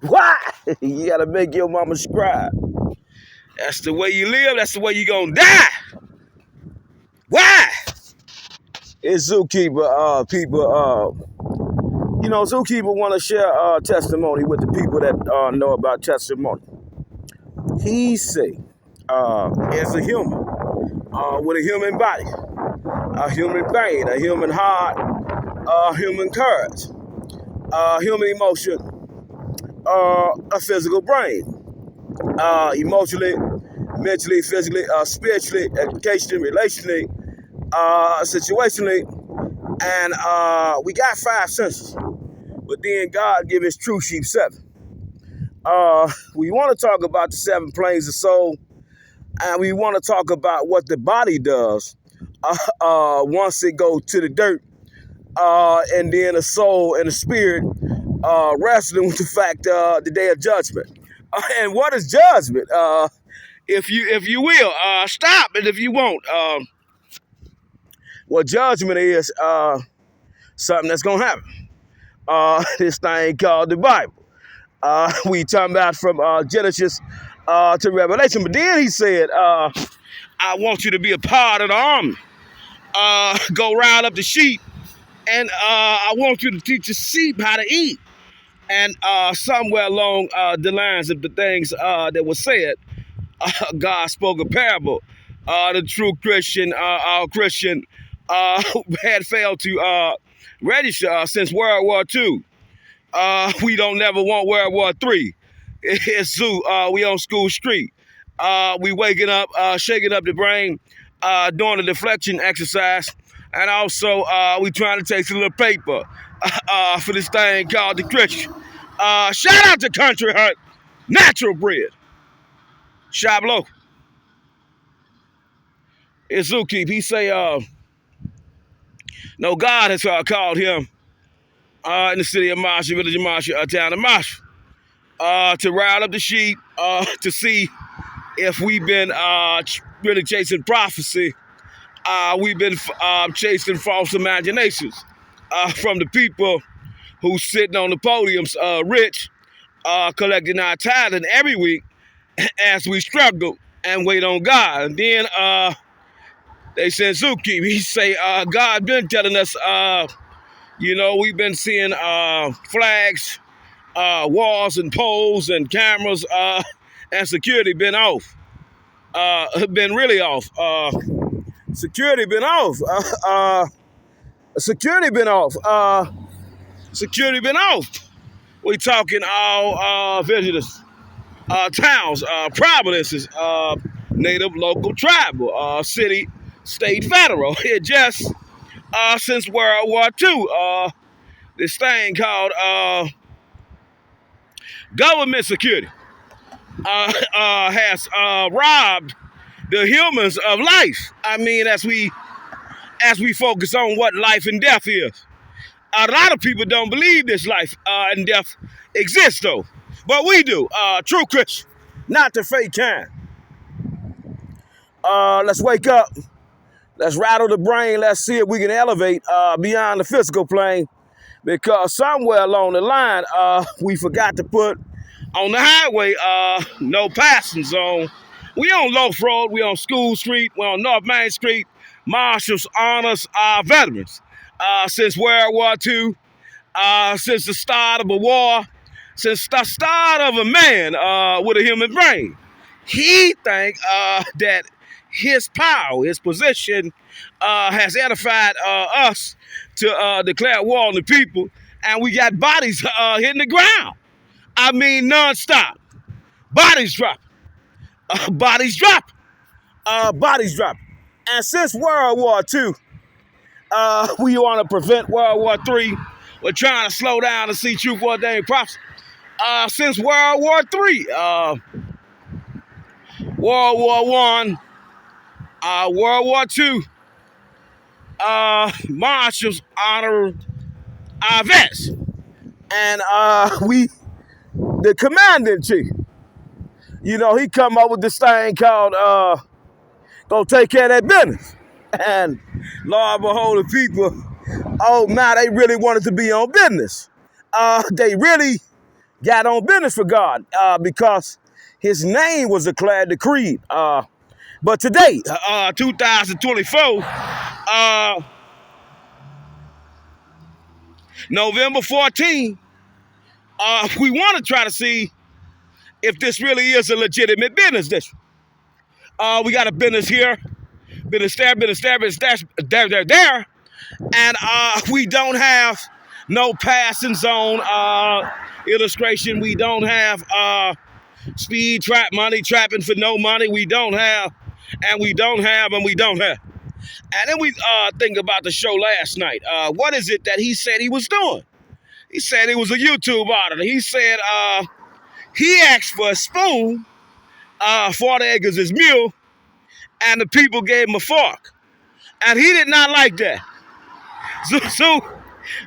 Why? You gotta make your mama subscribe. That's the way you live. That's the way you gonna die. Why? It's Zookeeper. People. Zookeeper want to share testimony with the people that know about testimony. He say, as a human, with a human body, a human brain, a human heart, a human courage, a human emotion, a physical brain, emotionally, mentally, physically, spiritually, educationally, relationally, situationally, and we got 5 senses. But then God give his true sheep 7. We want to talk about the 7 planes of soul, and we want to talk about what the body does once it goes to the dirt, and then the soul and the spirit wrestling with the fact the day of judgment. And what is judgment? If you will, stop it if you won't. What judgment is something that's gonna happen. This thing called the Bible. We talking about from Genesis to Revelation. But then he said, I want you to be a part of the army. Go round up the sheep, and I want you to teach the sheep how to eat. And somewhere along the lines of the things that were said, God spoke a parable. The true Christian, our Christian, had failed to register since World War II. We don't never want World War III. It's zoo. We on School Street. We waking up, shaking up the brain, doing a deflection exercise, and also we trying to take a little paper for this thing called the Christian. Shout out to Country Hut, natural bread. Shop local. It's Zookeep. He say, no, God has called him in the city of Marshall, village of Marshall, town of Marshall, to ride up the sheep, to see if we've been really chasing prophecy. We've been chasing false imaginations from the people who's sitting on the podiums, rich, collecting our tithing every week as we struggle and wait on God. And then they said, Zookeep, he say, God been telling us, we've been seeing flags, walls and poles and cameras, and security been off. Been really off. Security been off. Security been off. Security been off. We talking all visitors, towns, provinces, native, local, tribal, city, state, federal. It just since World War II, this thing called government security has robbed the humans of life. I mean, as we focus on what life and death is. A lot of people don't believe this life and death exists, though. But we do. True Christian, not the fake kind. Let's wake up. Let's rattle the brain. Let's see if we can elevate beyond the physical plane. Because somewhere along the line, we forgot to put on the highway no passing zone. We on Loaf Road. We on School Street. We on North Main Street. Marshals honors our veterans. Since World War II, since the start of a war, since the start of a man with a human brain, he think that his power, his position, has edified us to declare war on the people, and we got bodies hitting the ground. I mean, nonstop. Bodies dropping. Bodies dropping. Bodies dropping. And since World War II, we want to prevent World War III. We're trying to slow down to see truth ordained prophecy. Since World War III, World War I, World War II, marshals honor our vets. And the commander-in-chief, he come up with this thing called go take care of that business. And Lord behold, the people, now they really wanted to be on business. They really got on business for God because his name was declared decreed. But today, 2024, November 14, we want to try to see if this really is a legitimate business district. We got a business here, business there, and we don't have no passing zone illustration. We don't have speed trap money, trapping for no money. We don't have, and we don't have, and we don't have. And then we think about the show last night. What is it that he said he was doing? He said he was a YouTube auditor. He said he asked for a spoon, 40 acres is mule, and the people gave him a fork. And he did not like that.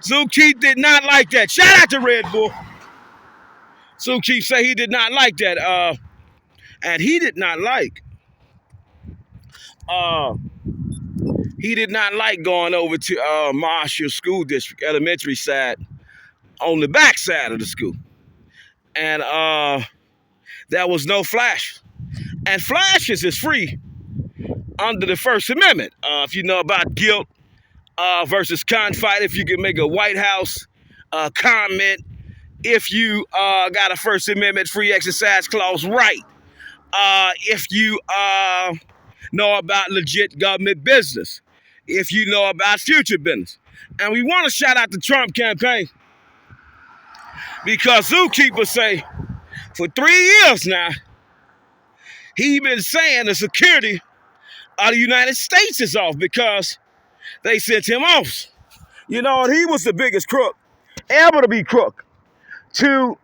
Zoo Keith did not like that. Shout out to Red Bull. Zoo Keith said he did not like that. And he did not like going over to Marshall School District, elementary side, on the back side of the school. And there was no flash. And flashes is free under the First Amendment. If you know about guilt versus confight, if you can make a White House comment, if you got a First Amendment free exercise clause right, if you know about legit government business, if you know about future business. And we want to shout out the Trump campaign because Zookeeper say for 3 years now, he been saying the security of the United States is off because they sent him off. You know, and he was the biggest crook ever to be crook. To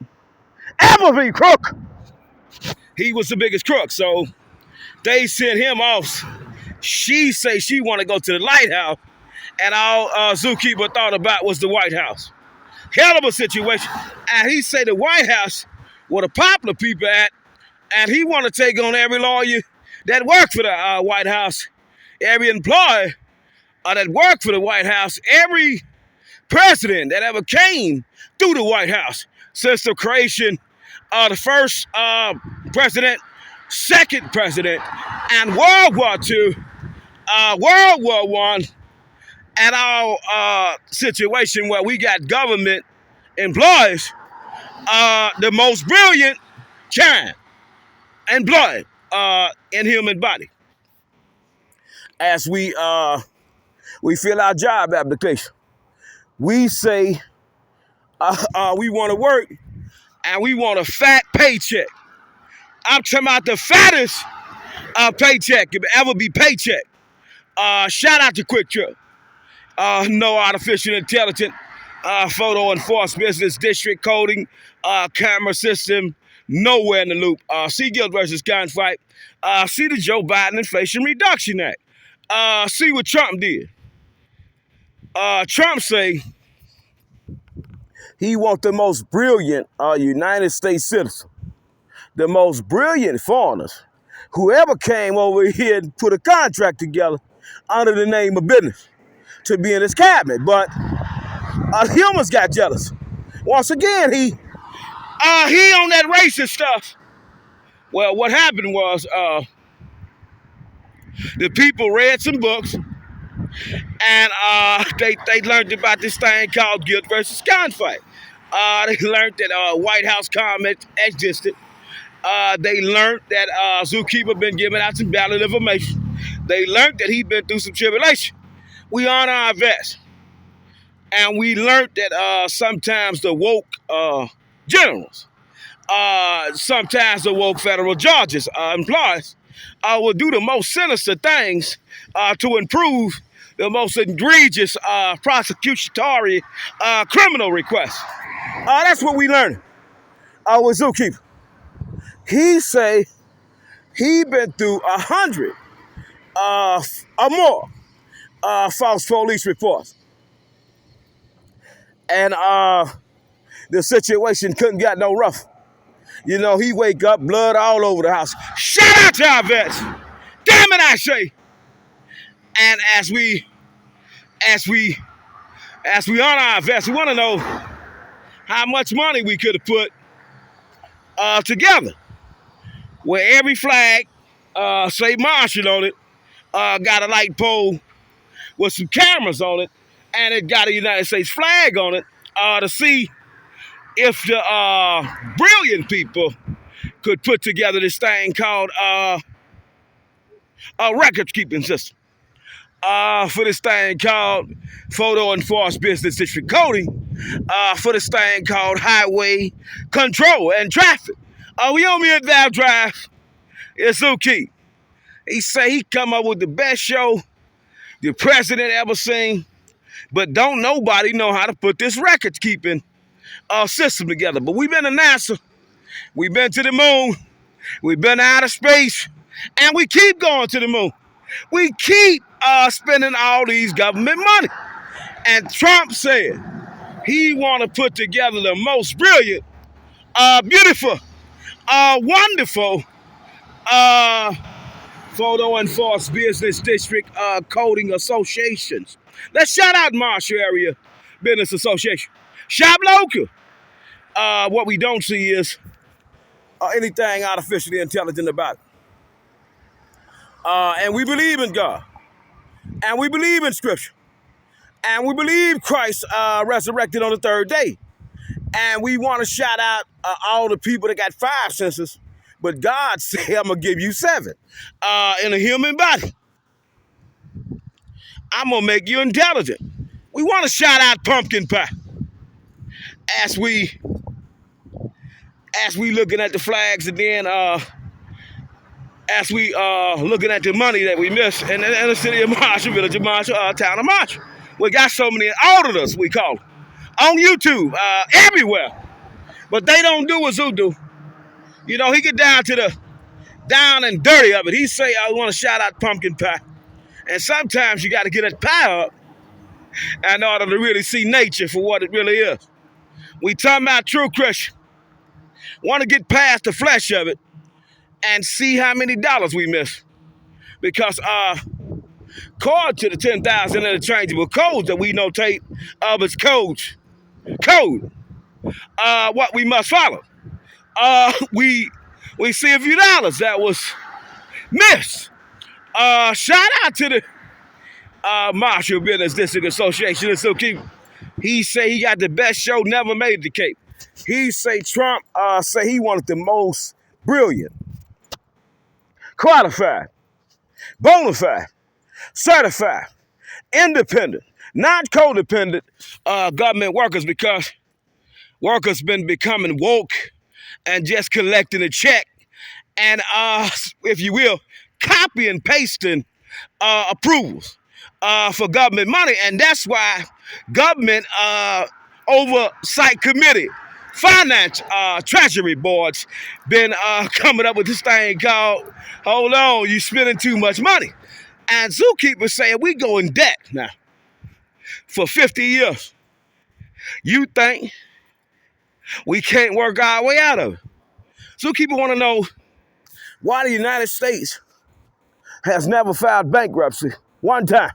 ever be crook. He was the biggest crook. So they sent him off. She say she want to go to the lighthouse, and all Zookeeper thought about was the White House. Hell of a situation. And he say the White House where the popular people at, and he want to take on every lawyer that worked for the White House, every employee that worked for the White House, every president that ever came through the White House since the creation of the first president, second president, and World War II, World War I, and our situation where we got government employees, the most brilliant kind employed in human body. As we fill our job application, we say we want to work and we want a fat paycheck. I'm talking about the fattest paycheck if it ever be paycheck. Shout out to Quick Trip. No artificial intelligence, photo enforced business district coding, camera system, nowhere in the loop. See guilt versus gunfight. See the Joe Biden Inflation Reduction Act. See what Trump did. Trump say he want the most brilliant United States citizen, the most brilliant foreigners, whoever came over here and put a contract together under the name of business to be in his cabinet. But humans got jealous. Once again, he on that racist stuff. Well, what happened was the people read some books and they learned about this thing called guilt versus gunfight. They learned that White House comments existed. They learned that Zookeeper been giving out some valid information. They learned that he been through some tribulation. We honor our vets. And we learned that sometimes the woke generals, sometimes the woke federal judges, employees, will do the most sinister things to improve the most egregious prosecutory criminal requests. That's what we learned with Zookeeper. He say he been through 100 or more false police reports. And the situation couldn't get no rough. You know, he wake up, blood all over the house. Shout out to our vets. Damn it, I say. And as we honor our vets, we want to know how much money we could have put together, where every flag, say Marshall on it, got a light pole with some cameras on it, and it got a United States flag on it, to see if the brilliant people could put together this thing called a record keeping system. For this thing called Photo Enforced Business District Coding, for this thing called Highway Control and Traffic. We on me at Dow Drive. It's Zuki. He say he come up with the best show the president ever seen, but don't nobody know how to put this record keeping system together. But we've been to NASA, we've been to the moon, we've been to outer space, and we keep going to the moon. We keep spending all these government money. And Trump said he want to put together the most brilliant, beautiful, wonderful Photo Enforced Business District Coding Associations. Let's shout out Marshall Area Business Association. Shop local. What we don't see is anything artificially intelligent about it. And we believe in God. And we believe in Scripture. And we believe Christ resurrected on the third day. And we want to shout out all the people that got 5 senses, but God said, I'm going to give you 7 in a human body. I'm going to make you intelligent. We want to shout out pumpkin pie. As we looking at the flags, and then as we looking at the money that we miss in the city of Marshall, village of Marshall, town of Marshall. We got so many auditors, we call them, on YouTube, everywhere. But they don't do what Zoo do. You know, he get down to the down and dirty of it. He say, I want to shout out pumpkin pie. And sometimes you got to get that pie up in order to really see nature for what it really is. We talking about true Christian. Want to get past the flesh of it and see how many dollars we miss. Because according to the 10,000 interchangeable codes that we notate of its code, what we must follow. We see a few dollars that was missed. Shout out to the Marshall Business District Association. And so he say he got the best show never made the Cape. He say Trump say he wanted the most brilliant, qualified, bona fide, certified, independent, not codependent government workers, because workers been becoming woke and just collecting a check and, if you will, copy and pasting approvals for government money. And that's why government oversight committee, finance treasury boards been coming up with this thing called, hold on, you spending too much money. And Zookeeper saying we go in debt now for 50 years. You think we can't work our way out of it? Zookeeper want to know why the United States has never filed bankruptcy one time.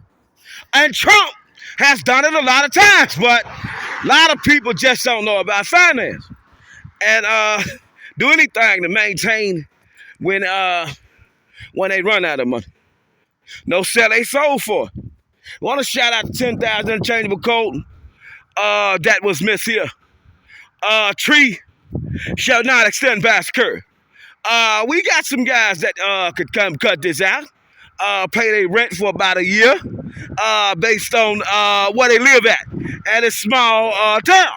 And Trump has done it a lot of times, but a lot of people just don't know about finance and do anything to maintain when they run out of money. No sell they sold for. Want to shout out the 10,000 interchangeable code that was missed here. Tree shall not extend past curve. We got some guys that could come cut this out, pay their rent for about a year, based on where they live at a small town.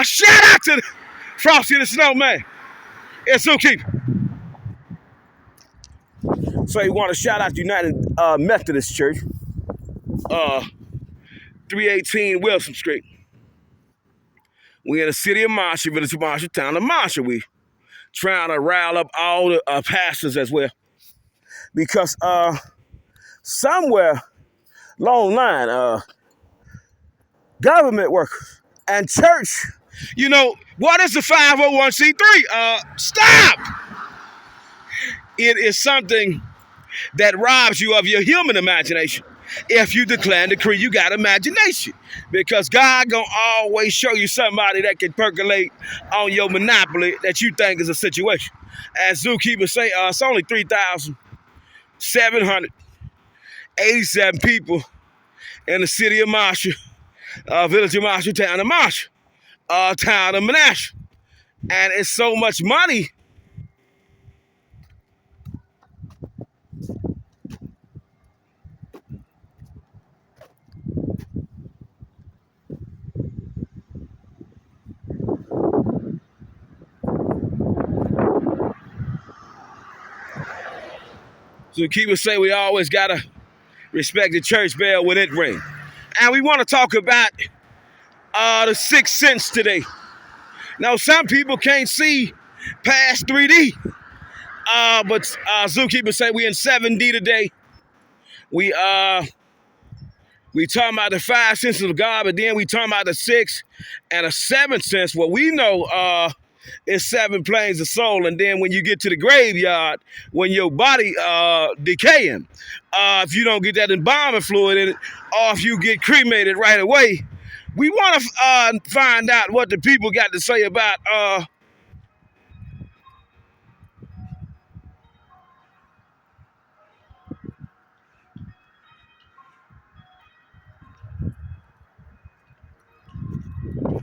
Shout out to the Frosty the Snowman. It's Zookeeper. So you want to shout out the United Methodist Church, 318 Wilson Street. We in the city of Marshall, village of Marshall, town of Marshall. We trying to rile up all the pastors as well. Because somewhere along the line, government workers and church, you know, what is the 501c3? Stop! It is something that robs you of your human imagination. If you declare and decree, you got imagination. Because God gonna always show you somebody that can percolate on your monopoly that you think is a situation. As Zookeeper say, it's only 3,787 people in the city of Marshall, village of Marshall, town of Marshall, town of Menasha. And it's so much money. Zookeeper say we always gotta respect the church bell when it rings. And we want to talk about the sixth sense today. Now, some people can't see past 3D, but Zookeeper say we in 7D today. We talking about the five senses of God, but then we talking about the sixth and a seventh sense. What we know is seven planes of soul, and then when you get to the graveyard, when your body decaying, if you don't get that embalming fluid in it, or if you get cremated right away, we want to find out what the people got to say about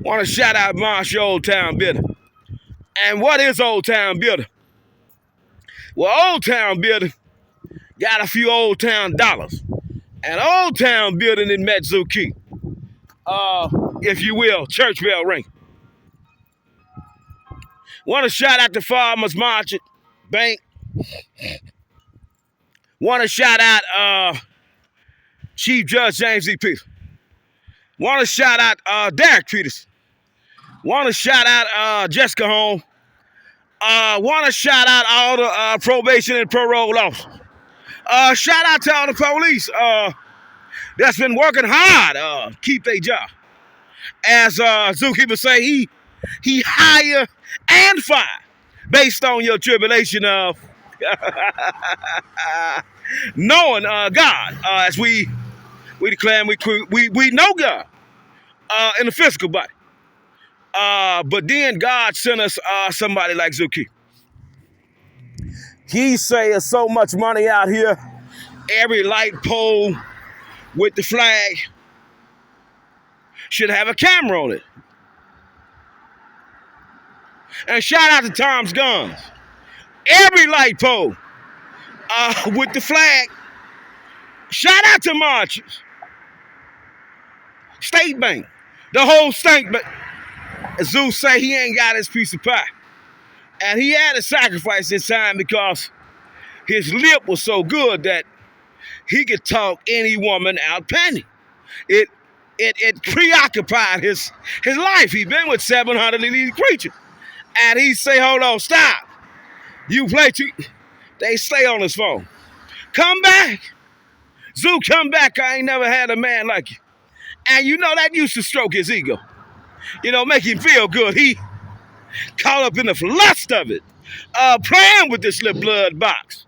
want to shout out Marshall Old Town Building. And what is Old Town Building? Well, Old Town Building got a few Old Town dollars. And Old Town Building in Metzuki, if you will, church bell ring. Want to shout out the Farmers Market Bank. Want to shout out Chief Judge James E. Peters. Want to shout out Derek Peters. Want to shout out Jessica Holmes. Want to shout out all the probation and parole officers. Shout out to all the police that's been working hard keep their job. As Zookeeper say, he hire and fire based on your tribulation of knowing God. As we declare and we know God in the physical body. But then God sent us somebody like Zookeeper. He say there's so much money out here, every light pole with the flag should have a camera on it. And shout out to Tom's Guns. Every light pole with the flag. Shout out to Marches. State Bank. The whole state bank. Zeus say he ain't got his piece of pie. And he had to sacrifice his time because his lip was so good that he could talk any woman out panty. It preoccupied his life. He been with 700 of these creatures. And he say, hold on, stop. You play too. They stay on his phone. Come back. Zoo, come back. I ain't never had a man like you. And you know that used to stroke his ego. You know, make him feel good. He caught up in the lust of it. Playing with this little blood box.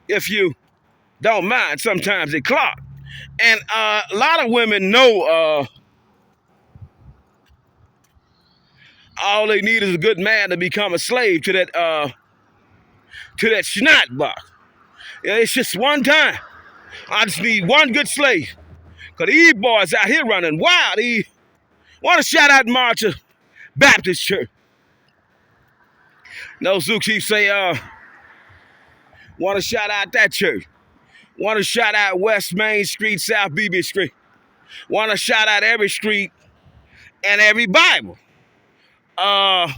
If you don't mind, sometimes it clogs. And a lot of women know all they need is a good man to become a slave to that snot box. Yeah, it's just one time. I just need one good slave. Because these boys out here running wild. He want to shout out Marshall Baptist Church. No, Zookeeper say, want to shout out that church. Want to shout out West Main Street, South Beebe Street. Want to shout out every street and every Bible. Well,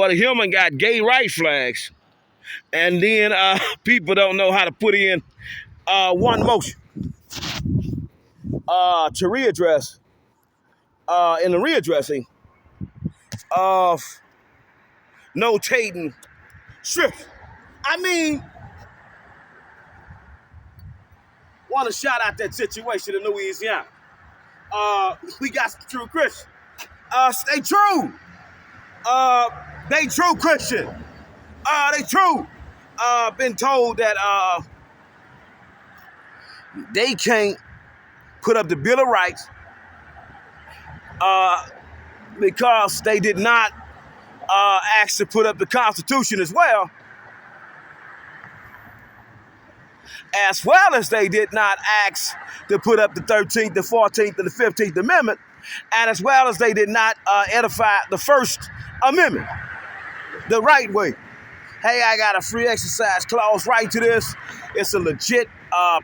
the human got gay right flags. And then people don't know how to put in one motion to readdress in the readdressing of notating scripture. I mean, want to shout out that situation in Louisiana. We got some true Christians. Stay true. They true Christian. They true. Been told that They can't put up the Bill of Rights because they did not ask to put up the Constitution as well as they did not ask to put up the 13th, the 14th, and the 15th Amendment, and as well as they did not edify the First Amendment the right way. Hey, I got a free exercise clause right to this. It's a legit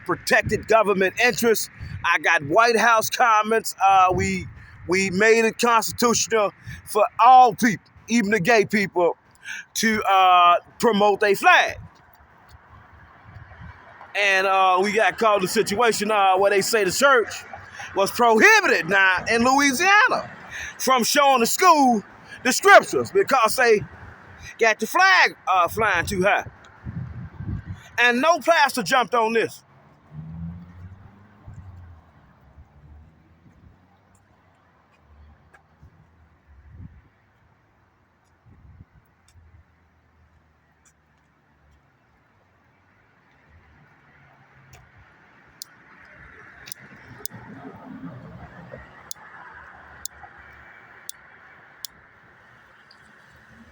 protected government interest. I got White House comments. We made it constitutional for all people, even the gay people, to promote their flag. And we got caught in a situation where they say the church was prohibited now in Louisiana from showing the school the scriptures because they got the flag flying too high. And no pastor jumped on this.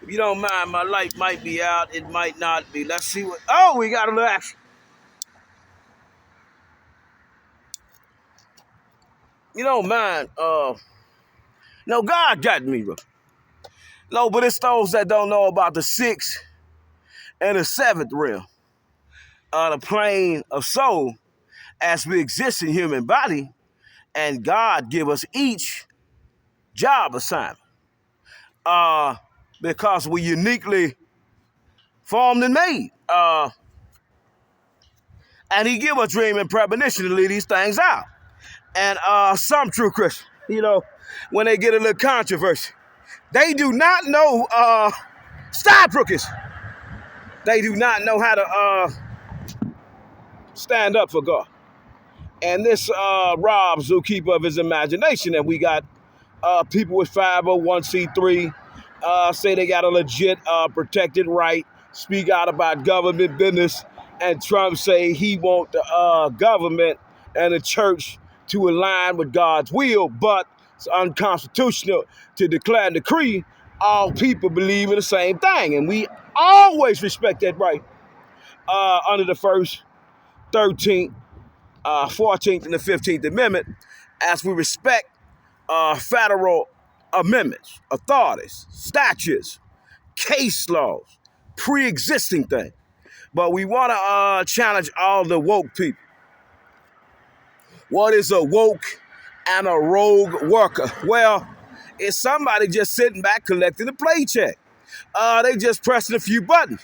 If you don't mind, my light might be out. It might not be. Let's see what. Oh, we got a little action. You don't mind. No, God got me, bro. No, but it's those that don't know about the sixth and the seventh realm. The plane of soul as we exist in human body, and God give us each job assignment. Because we uniquely formed and made. And he give us dream and premonition to lead these things out. And some true Christians, when they get a little controversy, they do not know Stockbrookies. They do not know how to stand up for God. And this robs Zookeeper of his imagination. And we got people with 501c3 say they got a legit protected right, speak out about government business, and Trump say he want the government and the church to align with God's will, but it's unconstitutional to declare and decree all people believe in the same thing. And we always respect that right under the First, 13th, 14th, and the 15th Amendment, as we respect federal amendments, authorities, statutes, case laws, pre-existing things. But we want to challenge all the woke people. What is a woke and a rogue worker? Well, it's somebody just sitting back collecting a paycheck. They just pressing a few buttons.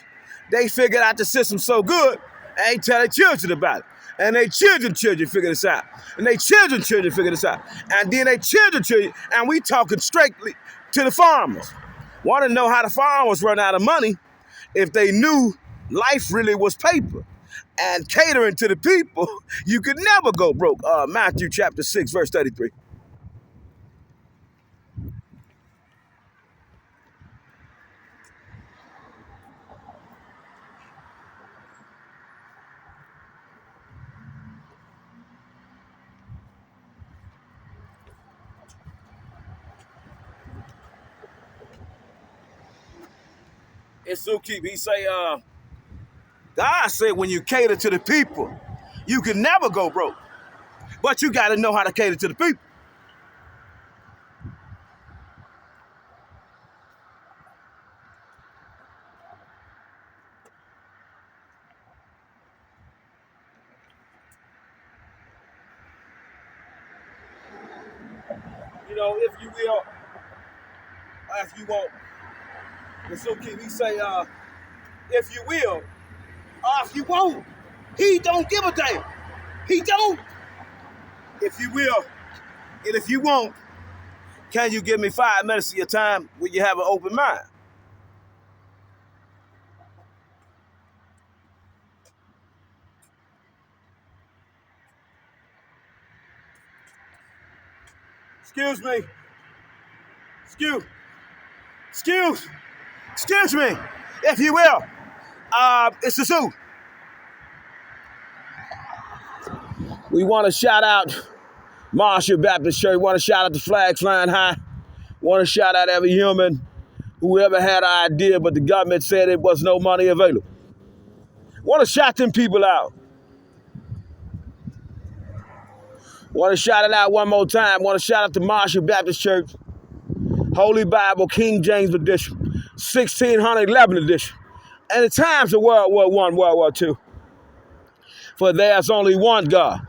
They figured out the system so good, they ain't tell their children about it. And their children figure this out. And their children figure this out. And then their children, and we talking straightly to the farmers. Want to know how the farmers run out of money if they knew life really was paper. And catering to the people, you could never go broke. Matthew chapter 6, verse 33. It's Zookeeper. He say, God said when you cater to the people, you can never go broke. But you got to know how to cater to the people. If you will, if you won't. It's Zookeeper. He say, if you will, if you won't. He don't give a damn. He don't. If you will, and if you won't, can you give me 5 minutes of your time when you have an open mind? Excuse me. Excuse me, if you will. It's the zoo. We want to shout out Marshall Baptist Church. We want to shout out the flag flying high. We want to shout out every human who ever had an idea, but the government said there was no money available. Want to shout them people out. Want to shout it out one more time. Want to shout out to Marshall Baptist Church, Holy Bible, King James Edition, 1611 edition. And the times of World War I, World War II. For there's only one God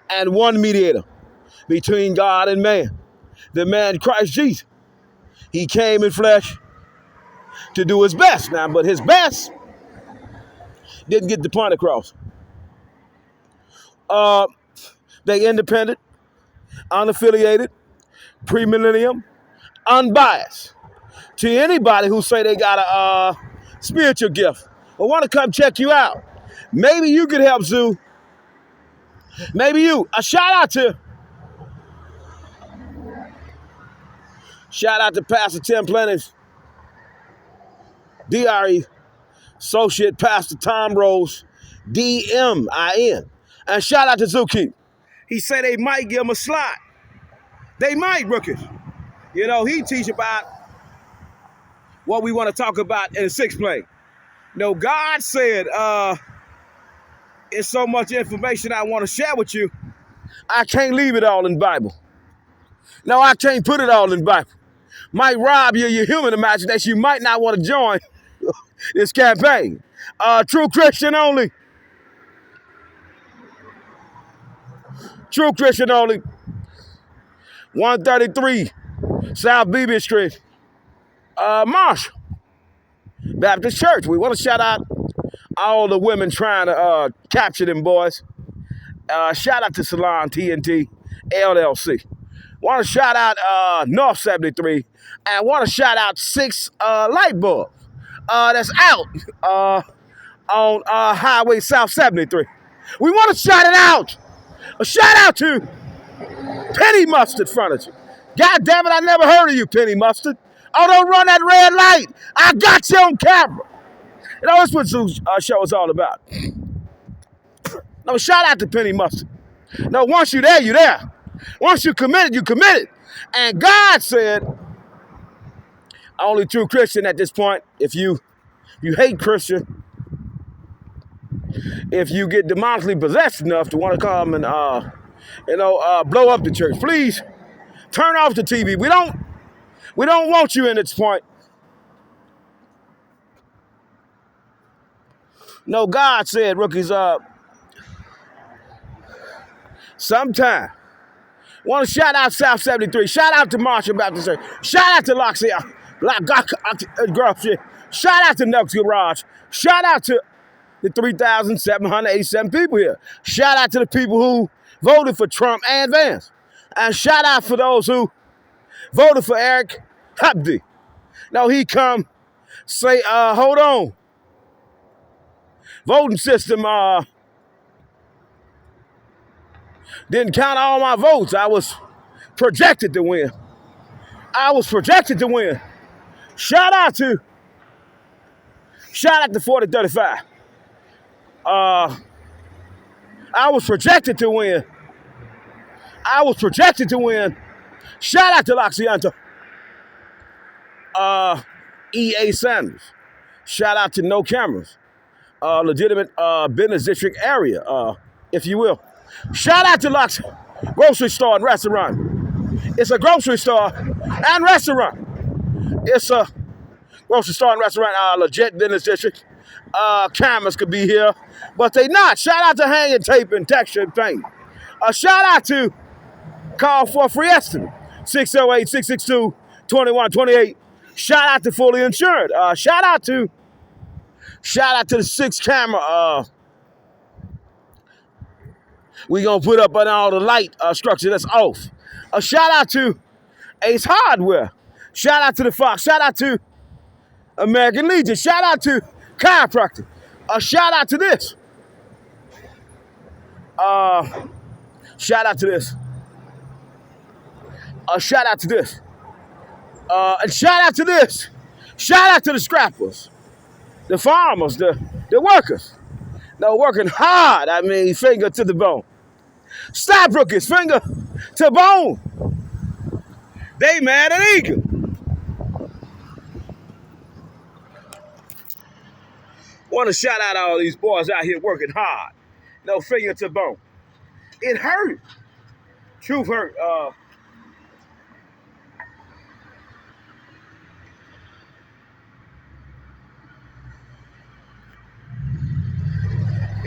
and one mediator between God and man, the man Christ Jesus. He came in flesh to do his best now, but his best didn't get the point across. They independent, unaffiliated, premillennial, unbiased. To anybody who say they got a spiritual gift or want to come check you out, maybe you could help Zoo. Maybe you. A shout out to Pastor Tim Plenty's DRE, Associate Pastor Tom Rose, DMIN. And shout out to Zookeeper. He said they might give him a slot. They might, rookies. You know, he teach about what we want to talk about in the sixth plane. No, God said, it's so much information I want to share with you. I can't leave it all in the Bible. No, I can't put it all in the Bible. Might rob you of your human imagination. You might not want to join this campaign. True Christian only. True Christian only. 133 South Beebe Street. Marshall Baptist Church. We want to shout out all the women trying to capture them boys. Shout out to Salon TNT LLC. Want to shout out North 73 and want to shout out 6 light bulbs that's out on Highway South 73. We want to shout it out. A shout out to Penny Mustard Furniture. God damn it, I never heard of you, Penny Mustard. Oh, don't run that red light. I got you on camera. You know, that's what Zoo's show is all about. No, shout out to Penny Mustard. No, once you're there, you're there. Once you committed, you committed. And God said, only true Christian at this point, if you hate Christian, if you get demonically possessed enough to want to come and, blow up the church, please turn off the TV. We don't want you in at this point. No, God said, rookies, sometime. Want to shout out South 73. Shout out to Marshall Baptist Church. Shout out to Loxie. Shout out to Nucks Garage. Shout out to the 3,787 people here. Shout out to the people who voted for Trump and Vance. And shout out for those who voted for Eric Hubdy. Now he come say, hold on. Voting system didn't count all my votes. I was projected to win. Shout out to 4035. I was projected to win. Shout out to Loxianto. E.A. Sanders. Shout out to No Cameras. Legitimate business district area, if you will. Shout out to Lux Grocery Store and Restaurant. It's a grocery store and restaurant. It's a grocery store and restaurant, legit business district. Cameras could be here, but they not. Shout out to Hanging Tape and Texture and Paint. Shout out to Call for a Free Estimate, 608-662-2128. Shout out to Fully Insured. Shout out to the 6 camera we gonna put up on all the light structure that's off. Shout out to Ace Hardware. Shout out to the Fox. Shout out to American Legion. Shout out to Chiropractic. Shout out to this. Shout out to this. Shout out to this. And shout out to this. Shout out to the scrappers, the farmers, the workers. They're working hard. I mean, finger to the bone. Stop, rookies. Finger to bone. They mad at Eagle. Want to shout out all these boys out here working hard. No finger to bone. It hurt. Truth hurt.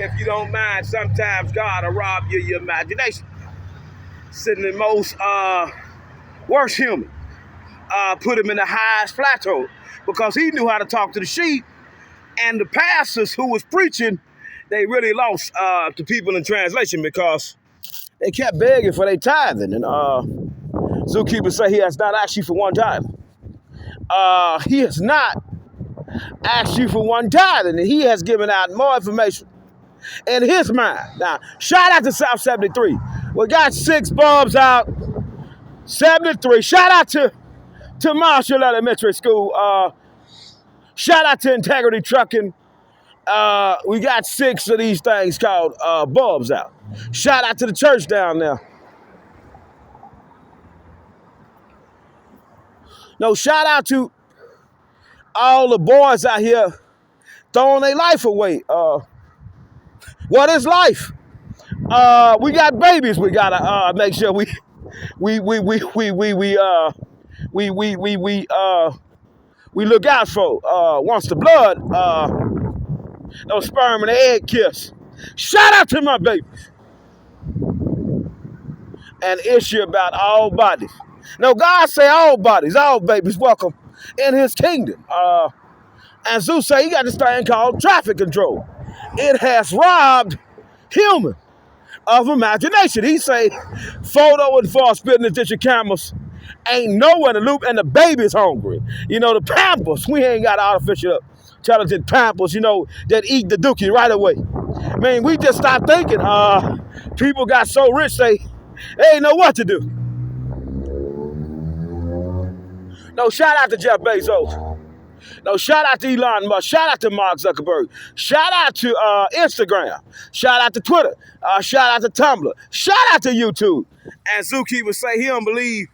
If you don't mind, sometimes God will rob you of your imagination. Sitting in most worst human. Put him in the highest plateau because he knew how to talk to the sheep. And the pastors who was preaching, they really lost the people in translation because they kept begging for their tithing. And Zookeeper say he has not asked you for one tithing. He has not asked you for one tithing, and he has given out more information in his mind. Now, shout out to South 73. We got 6 bulbs out. 73. Shout out to Marshall Elementary School. Shout out to Integrity Trucking. We got 6 of these things called bulbs out. Shout out to the church down there. No, shout out to all the boys out here throwing their life away. What is life? We got babies. We gotta make sure we look out for. Once the blood, no sperm and egg kiss. Shout out to my babies. An issue about all bodies. No, God say all bodies, all babies welcome in his kingdom. And Zeus say he got this thing called traffic control. It has robbed human of imagination. He say photo and false business digital cameras ain't nowhere to loop, and the baby's hungry. You know, the Pampers, we ain't got artificial intelligent Pampers, you know, that eat the dookie right away. Man, we just stopped thinking. People got so rich they ain't know what to do. No, shout out to Jeff Bezos. No, shout out to Elon Musk. Shout out to Mark Zuckerberg. Shout out to Instagram. Shout out to Twitter. Shout out to Tumblr. Shout out to YouTube. And Zookeeper say he don't believe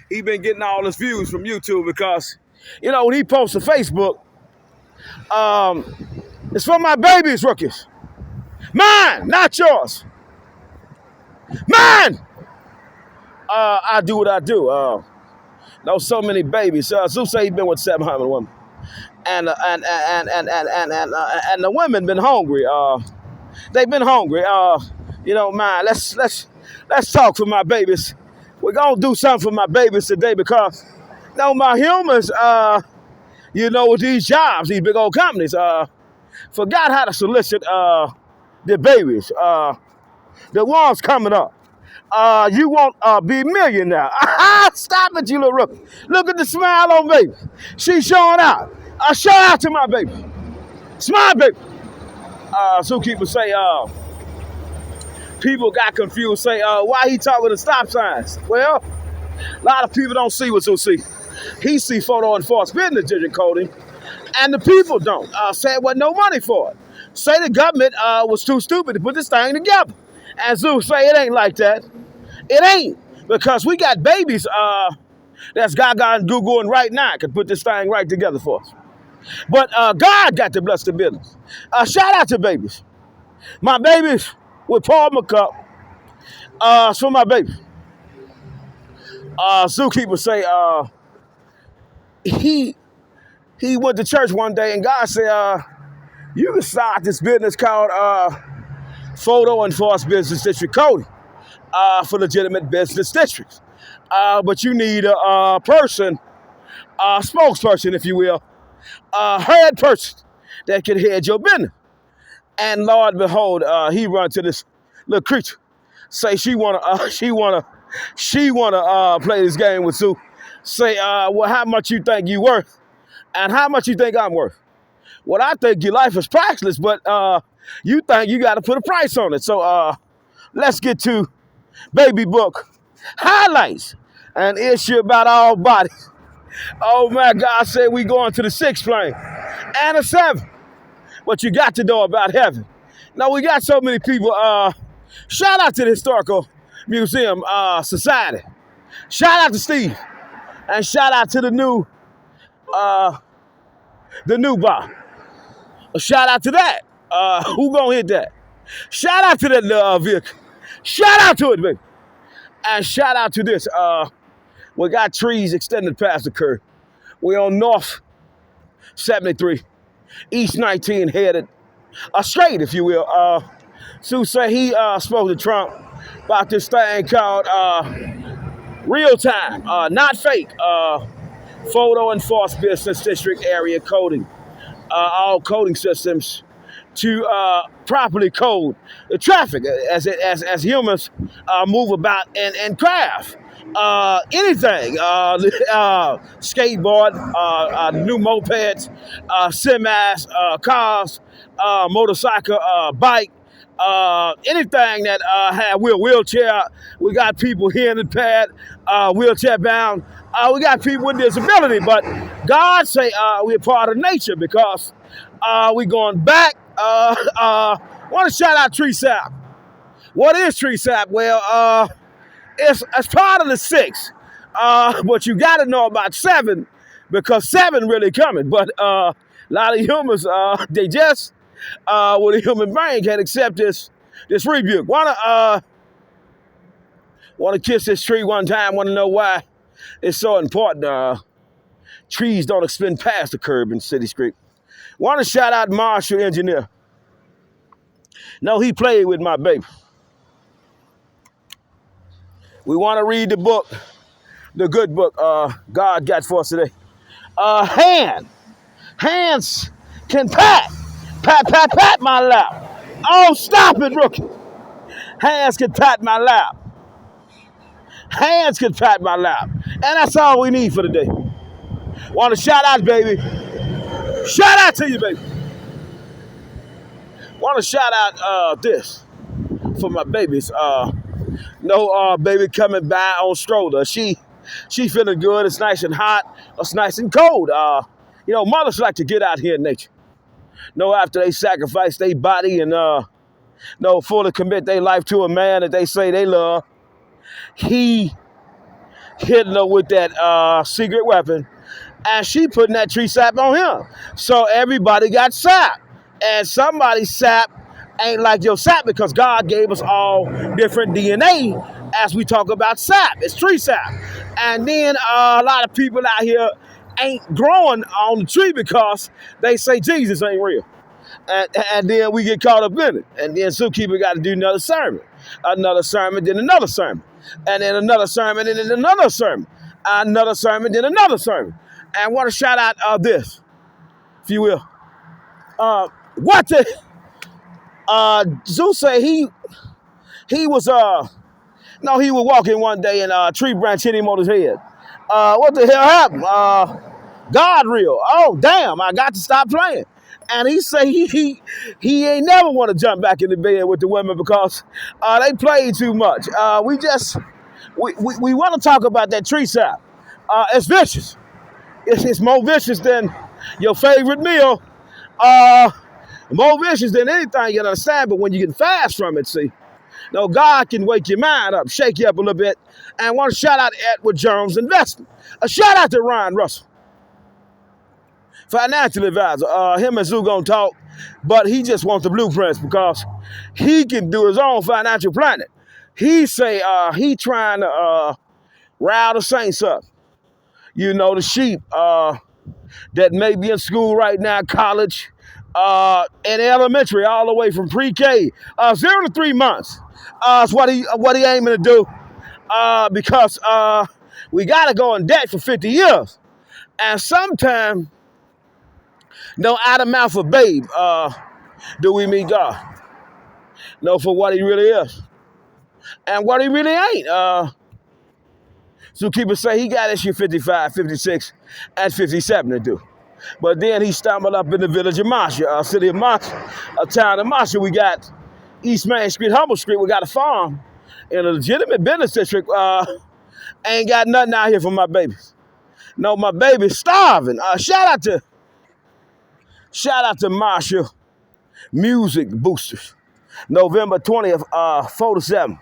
he been getting all his views from YouTube because, you know, when he posts to Facebook, it's for my babies, rookies. Mine, not yours. Mine! I do what I do. Know so many babies. Zeus say he been with 700 women, and the women been hungry. They been hungry. You know, man. Let's talk for my babies. We're gonna do something for my babies today because, you know, my humans. You know, with these jobs, these big old companies, forgot how to solicit their babies. The ones coming up. You won't be a millionaire. Stop it, you little rookie. Look at the smile on baby. She's showing out. Shout out to my baby. Smile, baby. Zookeeper say, people got confused, say, why he talking the stop signs? Well, a lot of people don't see what Zoo see. He see photo and false business digital coding, and the people don't. Say it wasn't no money for it. Say the government was too stupid to put this thing together. And Zoo say it ain't like that. It ain't, because we got babies that's Gaga and Google and right now can put this thing right together for us. But God got to bless the business. Shout out to babies. My babies with Paul McCup. It's for my babies. Zookeeper say he went to church one day and God said, you can start this business called photo and false business district coding for legitimate business districts. But you need a person, a spokesperson, if you will, a head person that can head your business. And Lord behold, he run to this little creature, say she wanna play this game with Sue. Say, well, how much you think you worth, and how much you think I'm worth? Well, I think your life is priceless, but you think you got to put a price on it. So let's get to baby book highlights, an issue about all bodies. Oh my God, said we going to the 6th plane and a 7th. But you got to know about heaven. Now we got so many people Shout out to the Historical Museum Society. Shout out to Steve. And shout out to the new bar. A shout out to that. Who gonna hit that? Shout out to that vehicle. Shout out to it, baby. And shout out to this. We got trees extended past the curb. We're on North 73, East 19 headed straight, if you will. Sue said he spoke to Trump about this thing called real time, not fake, photo enforced business district area coding. All coding systems to properly code the traffic as humans move about and craft. Anything, skateboard, new mopeds, semis, cars, motorcycle, bike, anything that have wheelchair. We got people here in the pad, wheelchair bound. We got people with disability, but God say we're part of nature because we going back. Want to shout out Tree Sap. What is Tree Sap? Well, it's part of the 6, but you got to know about 7 because 7 really coming. But a lot of humans, they just with a human brain can't accept this rebuke. Wanna kiss this tree one time? Want to know why it's so important? Trees don't extend past the curb in City Street. Want to shout out Marshall Engineer. No, he played with my baby. We want to read the book, the good book God got for us today. Hands can pat my lap. Oh, stop it, rookie. Hands can pat my lap. Hands can pat my lap. And that's all we need for today. Want to shout out, baby. Shout out to you, baby. Want to shout out this for my babies. No baby coming by on stroller. She feeling good. It's nice and hot. It's nice and cold. Mothers like to get out here in nature. After they sacrifice their body and fully commit their life to a man that they say they love, he hitting her with that secret weapon, and she putting that tree sap on him. So everybody got sap, and somebody's sap ain't like your sap because God gave us all different DNA as we talk about sap. It's tree sap. And then a lot of people out here ain't growing on the tree because they say Jesus ain't real. And then we get caught up in it. And then Zookeeper got to do another sermon, then another sermon, and then another sermon, and then another sermon, another sermon, then another sermon. And I want to shout out this, if you will. What the... Zeus said he was walking one day and a tree branch hit him on his head. What the hell happened? God real. Oh damn, I got to stop playing. And he say he ain't never want to jump back in the bed with the women because they played too much. We want to talk about that tree sap. It's vicious. It's more vicious than your favorite meal. More vicious than anything, you understand, but when you get fast from it, see, God can wake your mind up, shake you up a little bit. And I want to shout out Edward Jones Investment. A shout out to Ryan Russell, financial advisor. Him and Zoo gonna talk, but he just wants the blueprints because he can do his own financial planning. He say he trying to rile the saints up. The sheep that may be in school right now, college, in elementary, all the way from pre-K, 0 to 3 months. Is what he aiming to do, because we gotta go in debt for 50 years, and sometime, out of mouth of babe, do we meet God? For what he really is, and what he really ain't. Zookeeper say he got issue 55, 56, and 57 to do. But then he stumbled up in the village of Marshall, city of Marshall, a town of Marshall. We got East Main Street, Humble Street. We got a farm in a legitimate business district. Ain't got nothing out here for my babies. My baby's starving. Shout out to Marshall Music Boosters. November 20th, 4 to 7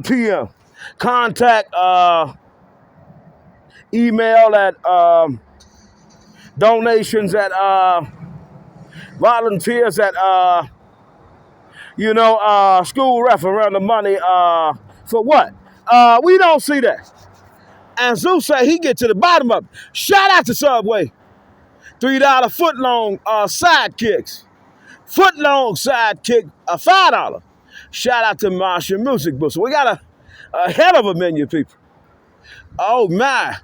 p.m. Contact email at donations at volunteers at school referendum money for what? We don't see that. And Zeus said he get to the bottom of it. Shout out to Subway. $3 foot long sidekicks. Foot long sidekick, $5. Shout out to Martian Music Booster. We got a hell of a menu, people. Oh my.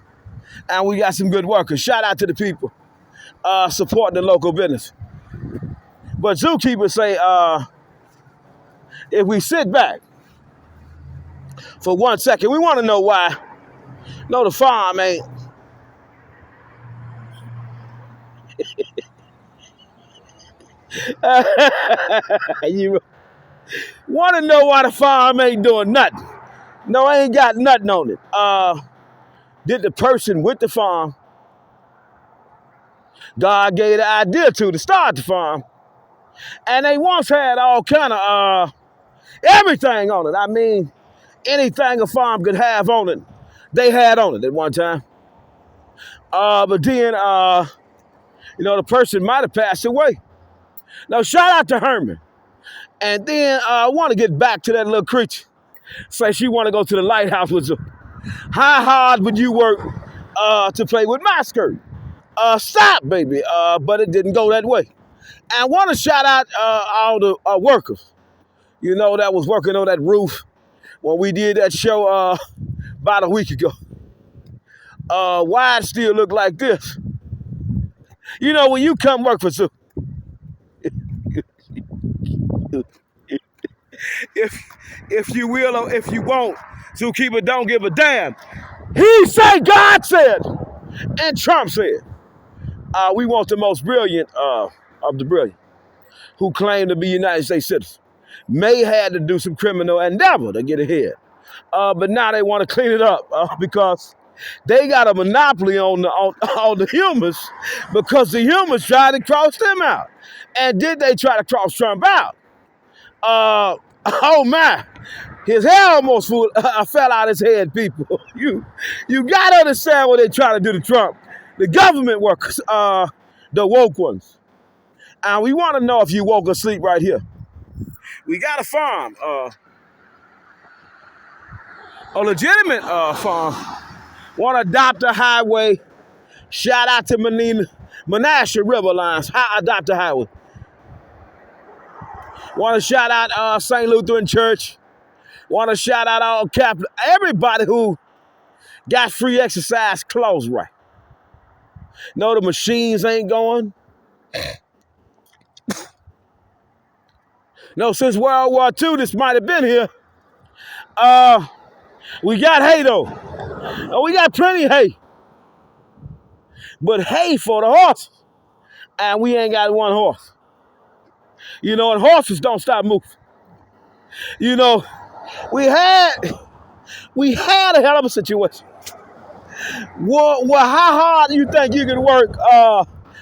And we got some good workers. Shout out to the people supporting the local business. But Zookeeper say, if we sit back for 1 second, we want to know why. No, the farm ain't. You want to know why the farm ain't doing nothing? No, I ain't got nothing on it. Did the person with the farm, God gave the idea to start the farm, and they once had all kind of everything on it. I mean, anything a farm could have on it, they had on it at one time. But then, the person might have passed away. Now, shout out to Herman. And then I want to get back to that little creature. Say she want to go to the lighthouse with her. How hard would you work to play with my skirt? Stop, baby. But it didn't go that way. And I want to shout out all the workers, that was working on that roof when we did that show about a week ago. Why it still look like this? When you come work for some, if you will or if you won't, Zookeeper don't give a damn. He said, God said, and Trump said, we want the most brilliant of the brilliant who claim to be United States citizens. May had to do some criminal endeavor to get ahead. But now they want to clean it up because they got a monopoly on the humans because the humans tried to cross them out. And did they try to cross Trump out? Oh my, his hair almost fell out his head, people. You got to understand what they're trying to do to Trump. The government workers, the woke ones. And we want to know if you woke or sleep right here. We got a farm, a legitimate farm. Want to adopt a highway. Shout out to Menasha River Lines. Adopt a highway. Want to shout out St. Lutheran Church. Want to shout out all Catholic. Everybody who got free exercise clothes right. No, the machines ain't going. No, since World War II, this might have been here. We got hay, though. We got plenty of hay. But hay for the horses. And we ain't got one horse. And horses don't stop moving. We had a hell of a situation. Well, how hard do you think you can work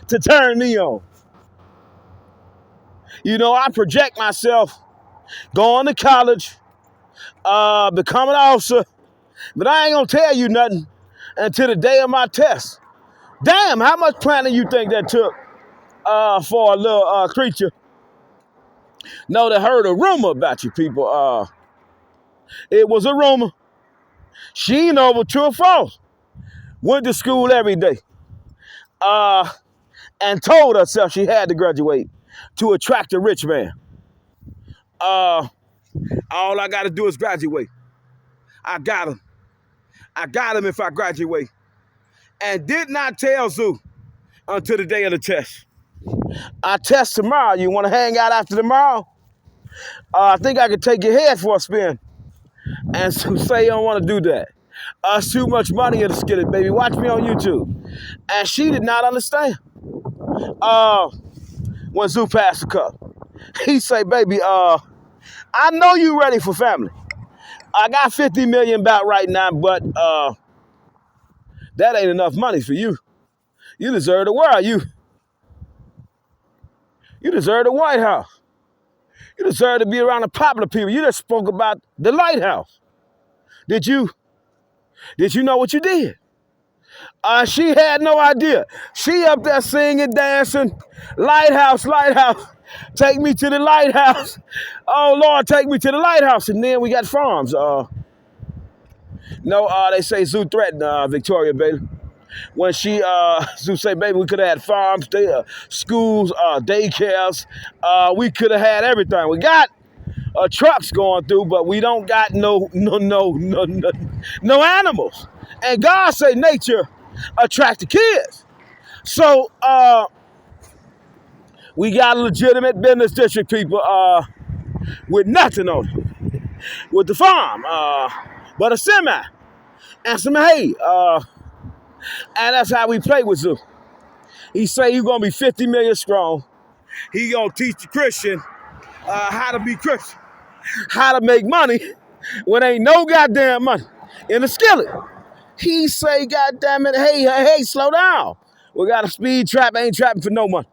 to turn me on? I project myself going to college, becoming an officer, but I ain't gonna tell you nothing until the day of my test. Damn, how much planning you think that took for a little creature? No, they heard a rumor about you people. It was a rumor. She ain't over true or false. Went to school every day. And told herself she had to graduate to attract a rich man. All I got to do is graduate. I got him. I got him if I graduate. And did not tell Zoo until the day of the test. I test tomorrow. You want to hang out after tomorrow? I think I could take your head for a spin. And some say you don't want to do that. It's too much money in the skillet, baby. Watch me on YouTube. And she did not understand. When Zoo passed the cup, he say, baby, I know you ready for family. I got 50 million about right now, but that ain't enough money for you. You deserve the world. You deserve the White House. You deserve to be around the popular people. You just spoke about the lighthouse. Did you know what you did? She had no idea. She up there singing, dancing, lighthouse, lighthouse. Take me to the lighthouse. Oh, Lord, take me to the lighthouse. And then we got farms. They say Zoo threatened Victoria, baby. When Zoo say, baby, we could have had farms, schools, daycares. We could have had everything. We got trucks going through, but we don't got no animals. And God say nature attract the kids. So we got a legitimate business district people with nothing on it, with the farm, but a semi and some hay. And that's how we play with Zoo. He say he's gonna be 50 million strong. He gonna teach the Christian how to be Christian, how to make money when ain't no goddamn money in the skillet. He say, goddamn it, hey, slow down. We got a speed trap, ain't trapping for no money.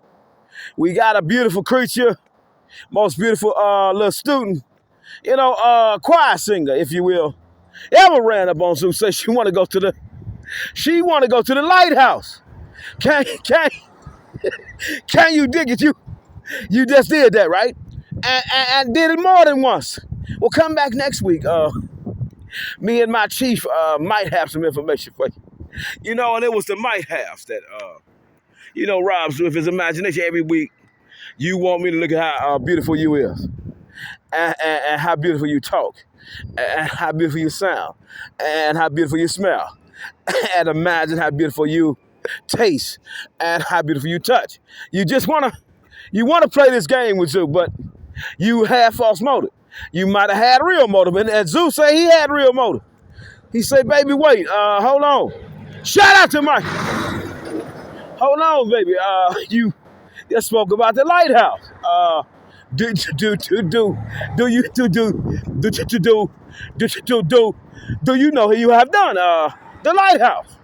We got a beautiful creature, most beautiful little student, choir singer, if you will. Ever ran up on Zoo, say she want to go to the lighthouse. Can you dig it? You just did that, right? And did it more than once. Well, come back next week. Me and my chief might have some information for you. And it was the might haves that, robs with his imagination every week. You want me to look at how beautiful you is, and how beautiful you talk, and how beautiful you sound, and how beautiful you smell, and imagine how beautiful you taste, and how beautiful you touch. You just wanna play this game with Zoo, but you had false motive. You might have had real motive, and Zoo say he had real motive. He say, baby, wait, hold on. Shout out to Mike. Hold on, baby. You just spoke about the lighthouse. Do you know who you have done? The lighthouse.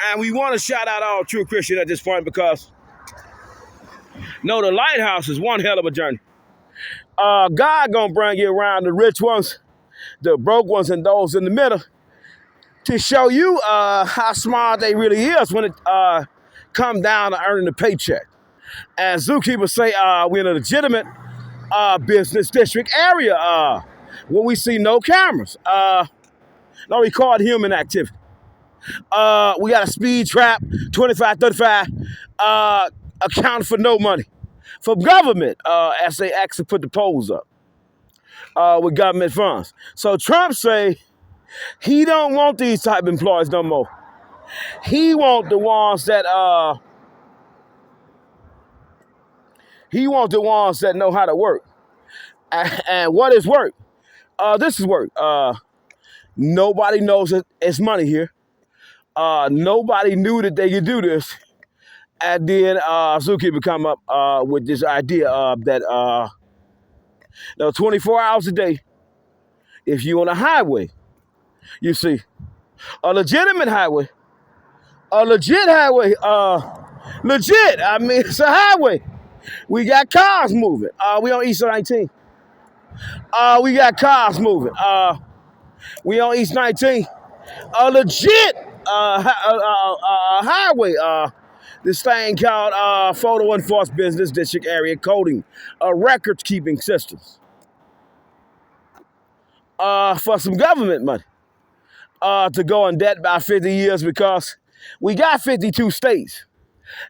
And we want to shout out all true Christians at this point because the lighthouse is one hell of a journey. God gonna bring you around the rich ones, the broke ones, and those in the middle to show you how smart they really is when it come down to earning the paycheck. And zookeepers say we're in a legitimate business district area where we see no cameras, no record human activity. We got a speed trap, 25, 35, accounting for no money. For government, as they actually put the polls up with government funds. So Trump say he don't want these type of employees no more. He want the ones that know how to work. And what is work? This is work. Nobody knows it's money here. Nobody knew that they could do this. And then Zookeeper come up with this idea that 24 hours a day, if you on a highway, you see, a legitimate highway, legit, I mean, it's a highway. We got cars moving. We on East 19. We got cars moving. We on East 19. A legit highway. This thing called Photo Enforcement Business District Area Coding, record keeping systems for some government money to go in debt by 50 years because we got 52 states.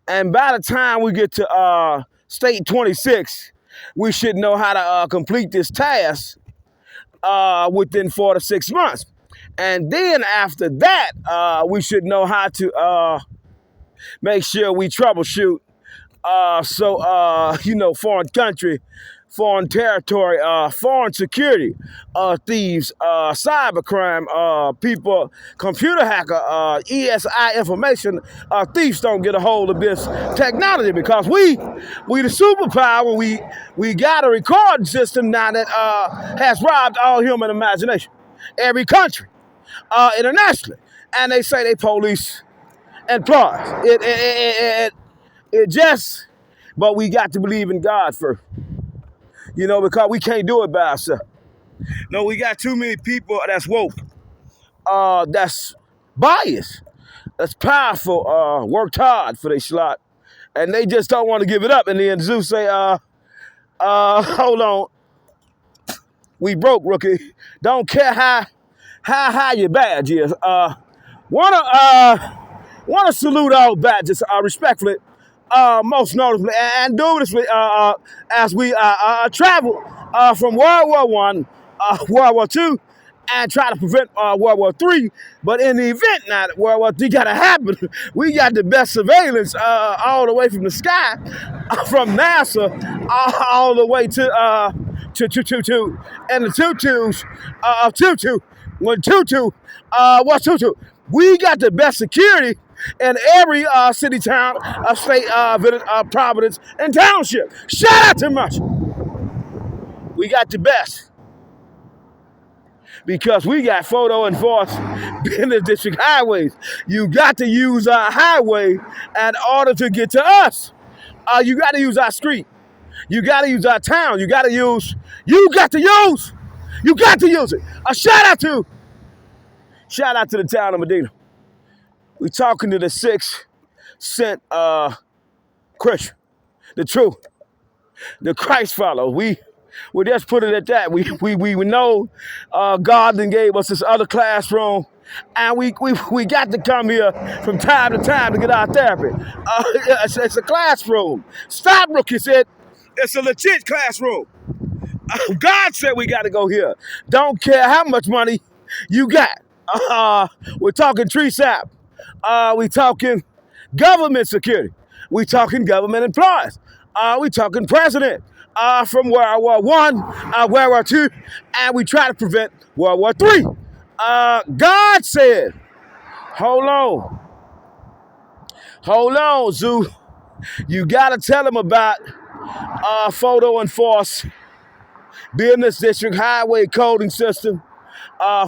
And by the time we get to state 26, we should know how to complete this task within 4 to 6 months. And then after that, we should know how to make sure we troubleshoot. Foreign country, foreign territory, foreign security, thieves, cybercrime, people, computer hacker, ESI information, thieves don't get a hold of this technology because we the superpower. We got a recording system now that has robbed all human imagination. Every country, internationally, and they say they police employees. It just, but we got to believe in God first. because we can't do it by ourselves. No, we got too many people that's woke, that's biased, that's powerful, worked hard for their slot, and they just don't want to give it up. And then Zeus say, hold on, we broke, rookie. Don't care how high your badge is. Wanna salute all badges respectfully, most notably, and do this as we travel from World War One, World War Two, and try to prevent World War Three. But in the event now that World War Three gotta happen, we got the best surveillance all the way from the sky, from NASA, all the way to and the tutus of Tutu. When Tutu, what's Tutu? We got the best security in every city, town, state, village, providence, and township. Shout out to Marshall. We got the best because we got photo enforced business district highways. You got to use our highway in order to get to us. You got to use our street. You got to use our town. You got to use it. Shout out to the town of Medina. We talking to the 6 cent Christian, the truth, the Christ follower. We just put it at that. We know God then gave us this other classroom, and we got to come here from time to time to get our therapy. It's a classroom. Stop, rookie said. It's a legit classroom. God said we got to go here. Don't care how much money you got. We're talking tree sap. We talking government security. We talking government employees. We talking president from World War One, World War Two, and we try to prevent World War Three. God said, hold on, Zoo. You gotta tell them about photo enforced business district highway coding system.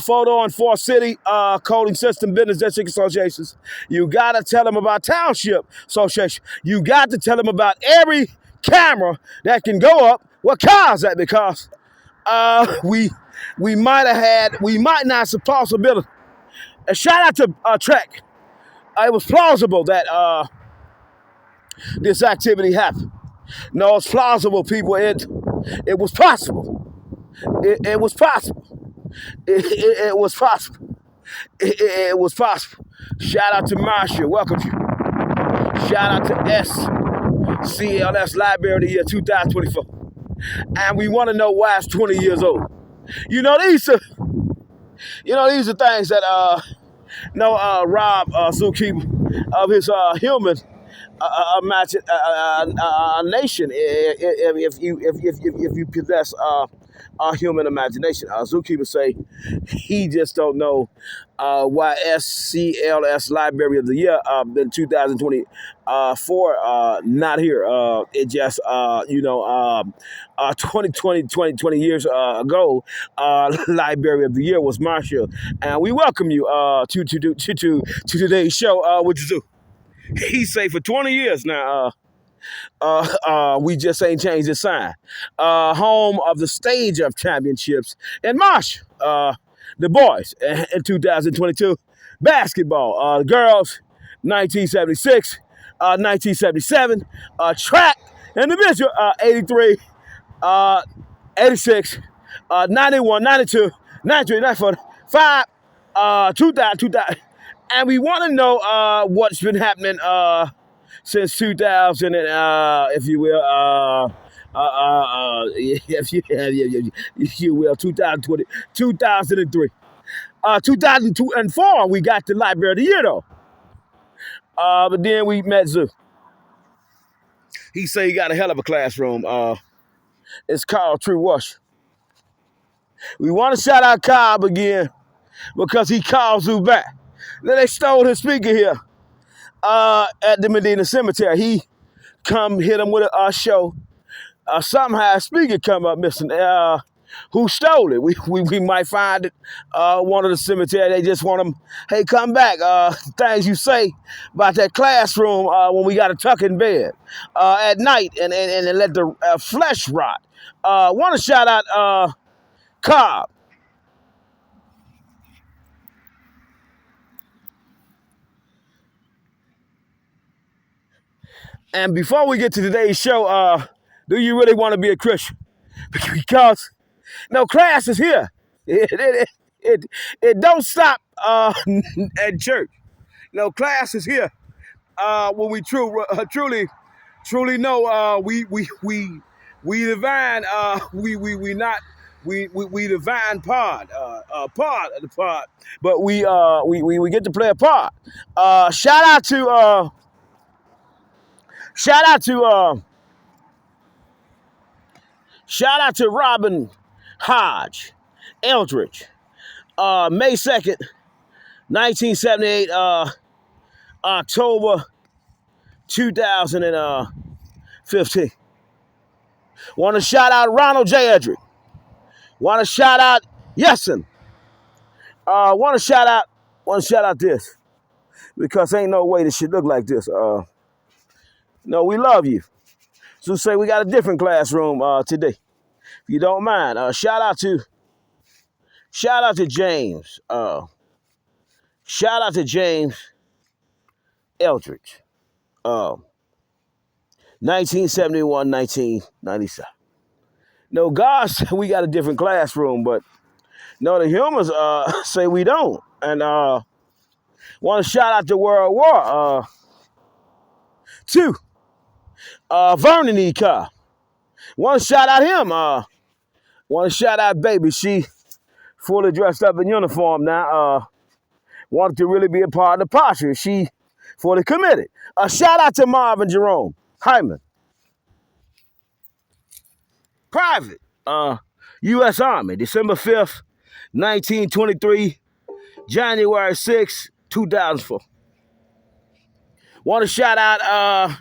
Photo enforced city coding system, business district associations. You got to tell them about township association. You got to tell them about every camera that can go up. What cars that? Because we might not have possibility. A shout out to Trek. It was plausible that this activity happened. No, it's plausible, people. It was possible. It was possible. It was possible. It was possible. Shout out to Marshall. Welcome you. Shout out to SCLS Library of the Year 2024. And we want to know why it's 20 years old. These are things that Rob Zookeeper of his human nation. If you possess human imagination, Zookeeper say he just don't know why SCLS Library of the Year in 2024 not here. It just 20 years ago, Library of the Year was Marshall, and we welcome you to today's show with Zoo. He say for 20 years now, we just ain't changed the sign. Home of the stage of championships in Marshall. The boys in 2022. Basketball. The girls, 1976, 1977. Track individual, 83, 86, 91, 92, 93, 94, 5, 2000. And we want to know what's been happening since 2000, if you will, 2020, 2003. 2004, we got the Library of the Year, though. But then we met Zoo. He say he got a hell of a classroom. It's called True Wash. We want to shout out Cobb again because he called Zoo back. Then they stole his speaker here at the Medina Cemetery. He come hit him with a show. Somehow a speaker come up missing. who stole it. We might find it one of the cemetery. They just want them, hey, come back. Things you say about that classroom when we got to tuck in bed at night and let the flesh rot. Want to shout out Cobb. And before we get to today's show, do you really want to be a Christian? Because no, class is here. It don't stop at church. No, class is here. When we truly know we divine we not we divine part of the part, but we get to play a part. Shout out to shout out to shout out to Robin Hodge Eldridge, May 2nd, 1978, October 2015. Want to shout out Ronald J. Edrick. Want to shout out Yessen. Want to shout out this because ain't no way this should look like this. No, we love you. So say we got a different classroom today. If you don't mind, shout out to James. Shout out to James Eldridge. 1971, 1997. No, God said we got a different classroom, but no, the humans say we don't. And want to shout out to World War II. Vernon E. Carr. Want to shout out him. Want to shout out baby. She fully dressed up in uniform now. Wanted to really be a part of the posture. She fully committed. Shout out to Marvin Jerome Hyman. Private. U.S. Army, December 5th, 1923, January 6th, 2004. Want to shout out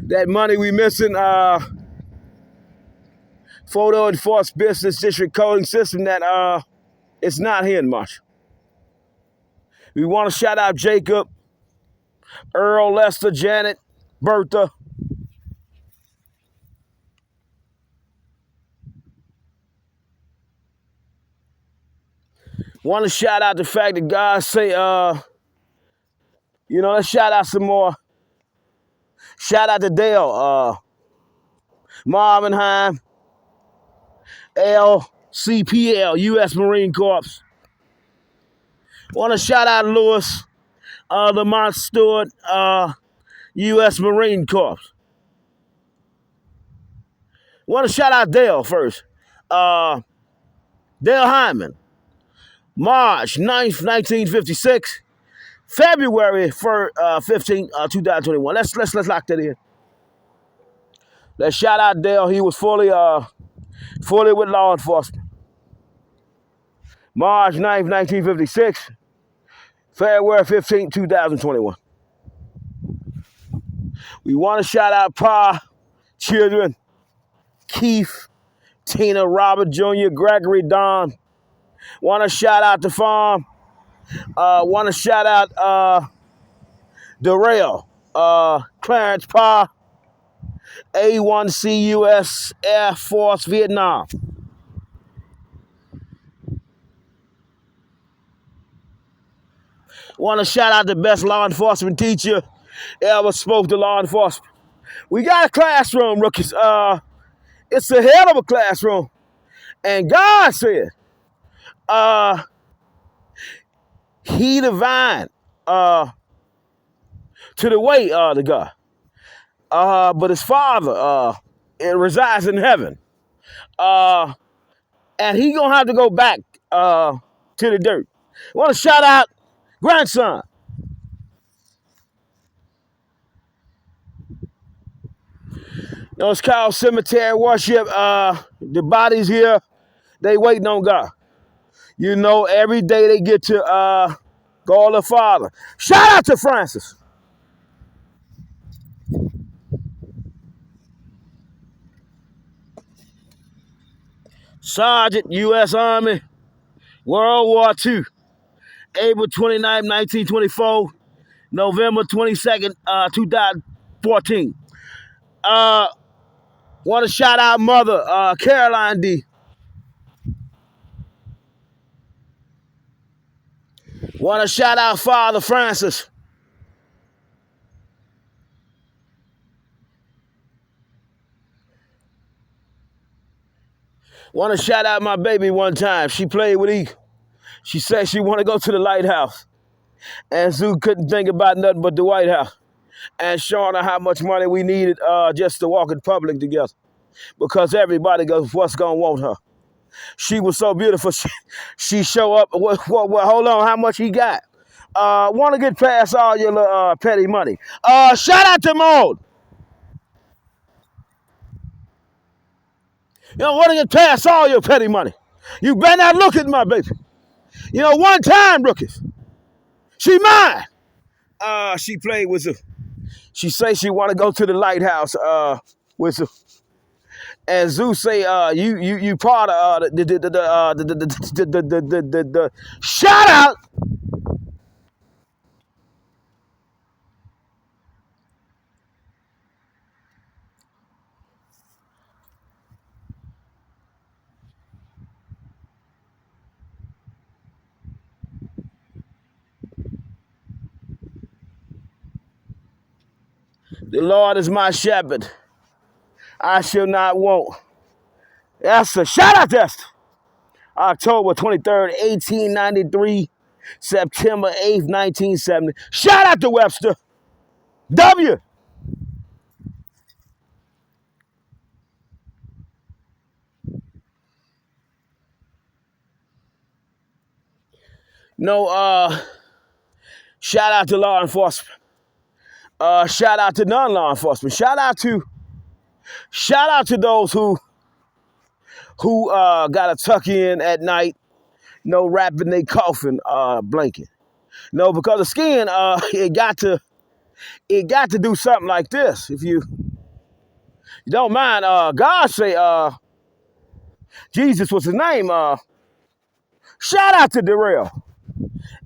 that money we missing, photo enforced business district coding system that it's not here in Marshall. We want to shout out Jacob, Earl, Lester, Janet, Bertha. Want to shout out the fact that God say, let's shout out some more. Shout out to Dale, Marvin Heim, LCPL, U.S. Marine Corps. Want to shout out Lewis, Lamont Stewart, U.S. Marine Corps. Want to shout out Dale first. Dale Hyman, March 9th, 1956, February 15th, 2021. Let's lock that in. Let's shout out Dale. He was fully with law enforcement. March 9th, 1956, February 15th, 2021. We want to shout out Pa, children, Keith, Tina, Robert Jr., Gregory, Don. Want to shout out the farm. Want to shout out Darrell, Clarence Pa, A1C U.S. Air Force, Vietnam. Want to shout out the best law enforcement teacher ever spoke to law enforcement. We got a classroom, rookies. It's a hell of a classroom. And God said, he divine to the way to God. But his father it resides in heaven. And he gonna have to go back to the dirt. Want to shout out grandson. It's called cemetery worship. The bodies here, they waiting on God. Every day they get to call the Father. Shout out to Francis. Sergeant, U.S. Army, World War II, April 29, 1924, November 22nd, 2014. Want to shout out Mother Caroline D. Want to shout out Father Francis. Want to shout out my baby one time. She played with Eagle. She said she want to go to the lighthouse. And Zoo couldn't think about nothing but the White House. And showing her how much money we needed just to walk in public together. Because everybody goes, what's going to want her? She was so beautiful. She show up. Hold on, how much he got? Want to get past all your little, petty money. Shout out to Maud. You know, want to get past all your petty money. You better not look at my baby. You know, one time, rookies. She mine. She played with her. She say she want to go to the lighthouse with her. And Zeus say, you part of the shout out. The Lord is my shepherd. I shall not want. That's a shout out test. October 23rd, 1893, September 8th, 1970. Shout out to Webster. W. No, shout out to law enforcement. Shout out to non-law enforcement. Shout out to those who gotta tuck in at night, no wrapping their coffin blanket. No, because the skin, it got to do something like this. If you don't mind, God say Jesus was his name. Shout out to Darrell.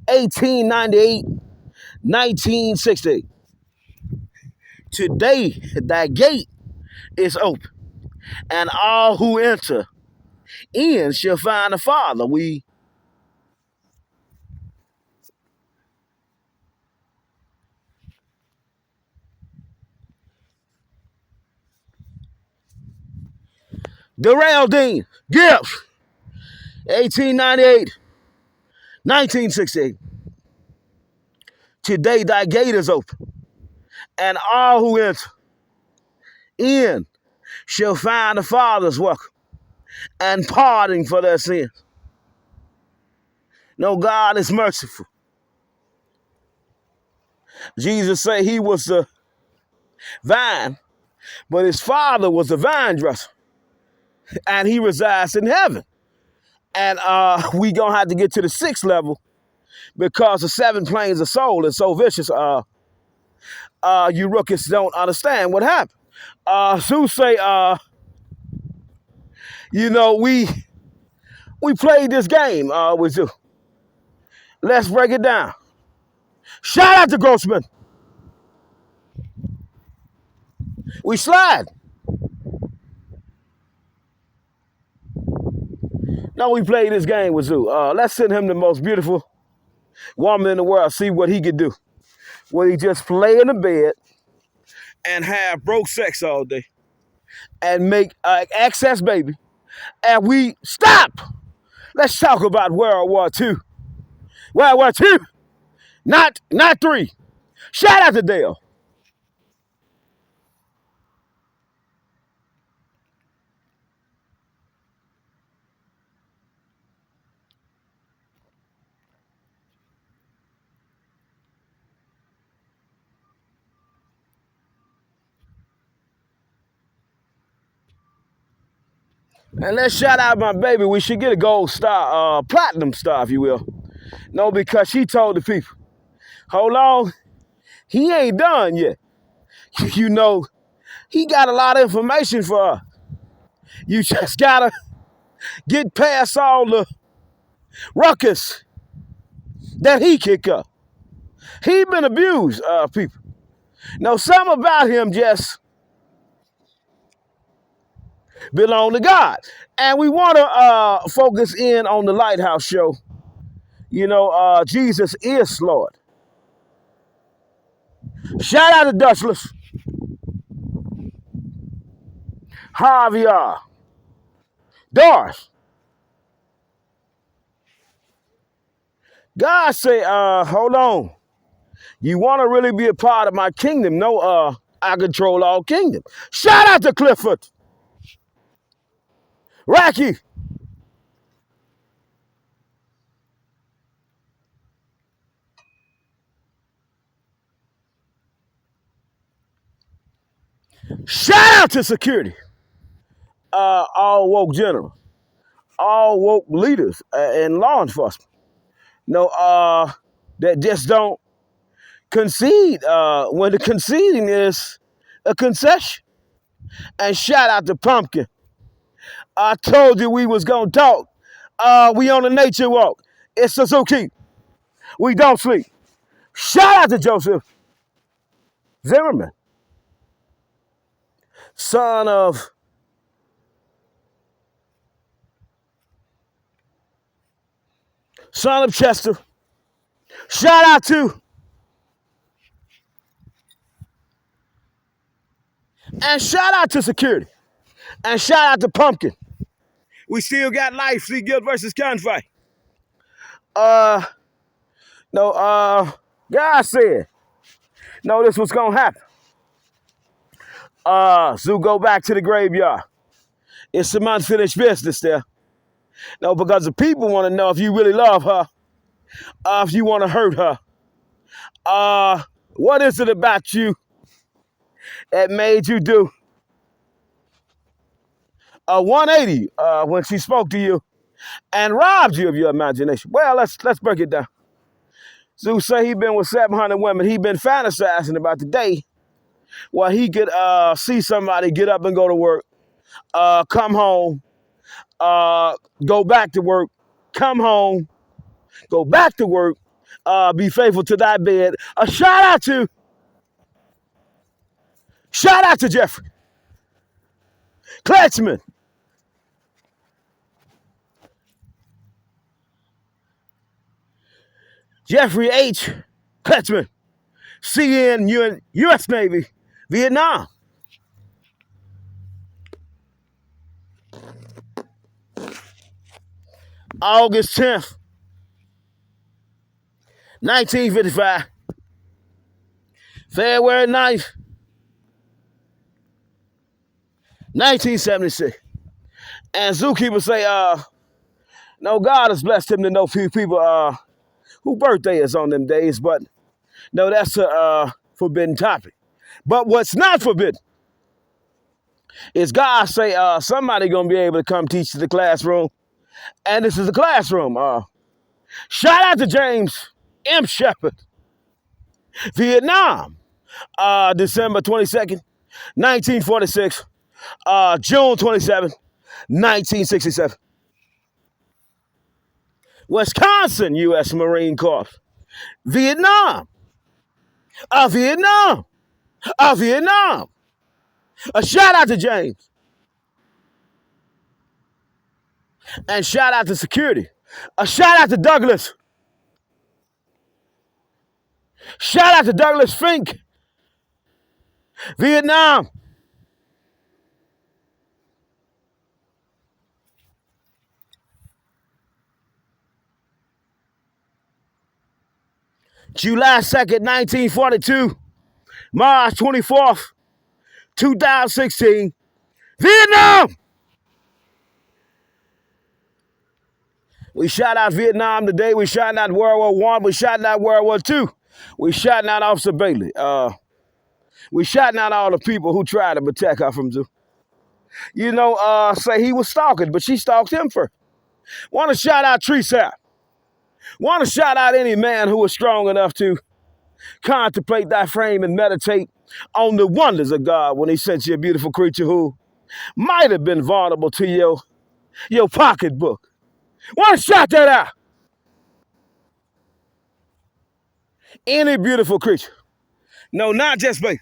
1898, 1960. Today, that gate is open, and all who enter in shall find the Father. Darrell Dean Gibbs, 1898, 1968. Today, thy gate is open, and all who enter in shall find the Father's welcome and pardoning for their sins. No, God is merciful. Jesus said he was the vine, but his Father was the vine dresser, and he resides in heaven. And we gonna have to get to the 6th level because the 7 planes of soul is so vicious. You rookies don't understand what happened. Zeus say, you know, we played this game with you. Let's break it down. Shout out to Grossman. We slide. No, we played this game with Zoo. Let's send him the most beautiful woman in the world. See what he could do. Will he just play in the bed and have broke sex all day and make excess baby? And we stop. Let's talk about World War II. World War II, not 3. Shout out to Dale. And let's shout out my baby. We should get a gold star, platinum star, if you will. No, because she told the people, hold on, he ain't done yet. You know, he got a lot of information for her. You just gotta get past all the ruckus that he kick up. He been abused, people. Now, some about him just belong to God. And we want to focus in on the Lighthouse Show. Jesus is Lord. Shout out to Dutchless, Javier, Doris. God say, hold on. You want to really be a part of my kingdom? No, I control all kingdom. Shout out to Clifford. Rocky. Shout out to security. All woke general. All woke leaders and law enforcement. That just don't concede when the conceding is a concession. And shout out to Pumpkin. I told you we was gonna talk. We on a nature walk. It's Suzuki. We don't sleep. Shout out to Joseph Zimmerman, son of Chester. Shout out to and shout out to security. And shout out to Pumpkin. We still got life. See guilt versus gunfight. No, God said, no, this was gonna happen. So go back to the graveyard. It's some unfinished business there. No, because the people want to know if you really love her, if you want to hurt her. What is it about you that made you do a 180 when she spoke to you and robbed you of your imagination? Well, let's break it down. Zeus say he been with 700 women. He been fantasizing about the day where he could see somebody get up and go to work, come home, go back to work, come home, go back to work, be faithful to thy bed. A shout out to Jeffrey Kletchman. Jeffrey H. Kletchman, CN, U.S. Navy, Vietnam. August 10th, 1955. February 9th, 1976. And Zookeeper say, no, God has blessed him to know few people who birthday is on them days, but no, that's a forbidden topic. But what's not forbidden is God say somebody gonna be able to come teach to the classroom, and this is the classroom. Shout out to James M. Shepard, Vietnam, December 22nd, 1946, June 27th, 1967. Wisconsin, U.S. Marine Corps, Vietnam, Vietnam, Vietnam. A shout out to James. And shout out to security. A shout out to Douglas. Shout out to Douglas Fink, Vietnam. July 2nd, 1942, March 24th, 2016, Vietnam. We shot out Vietnam today. We shot out World War I. We shot out World War II. We shot out Officer Bailey. We shot out all the people who tried to protect her from Zoo. Say he was stalking, but she stalked him first. Want to shout out Tree Sap. Want to shout out any man who was strong enough to contemplate thy frame and meditate on the wonders of God when he sent you a beautiful creature who might have been vulnerable to your your pocketbook. Want to shout that out? Any beautiful creature. No, not just me.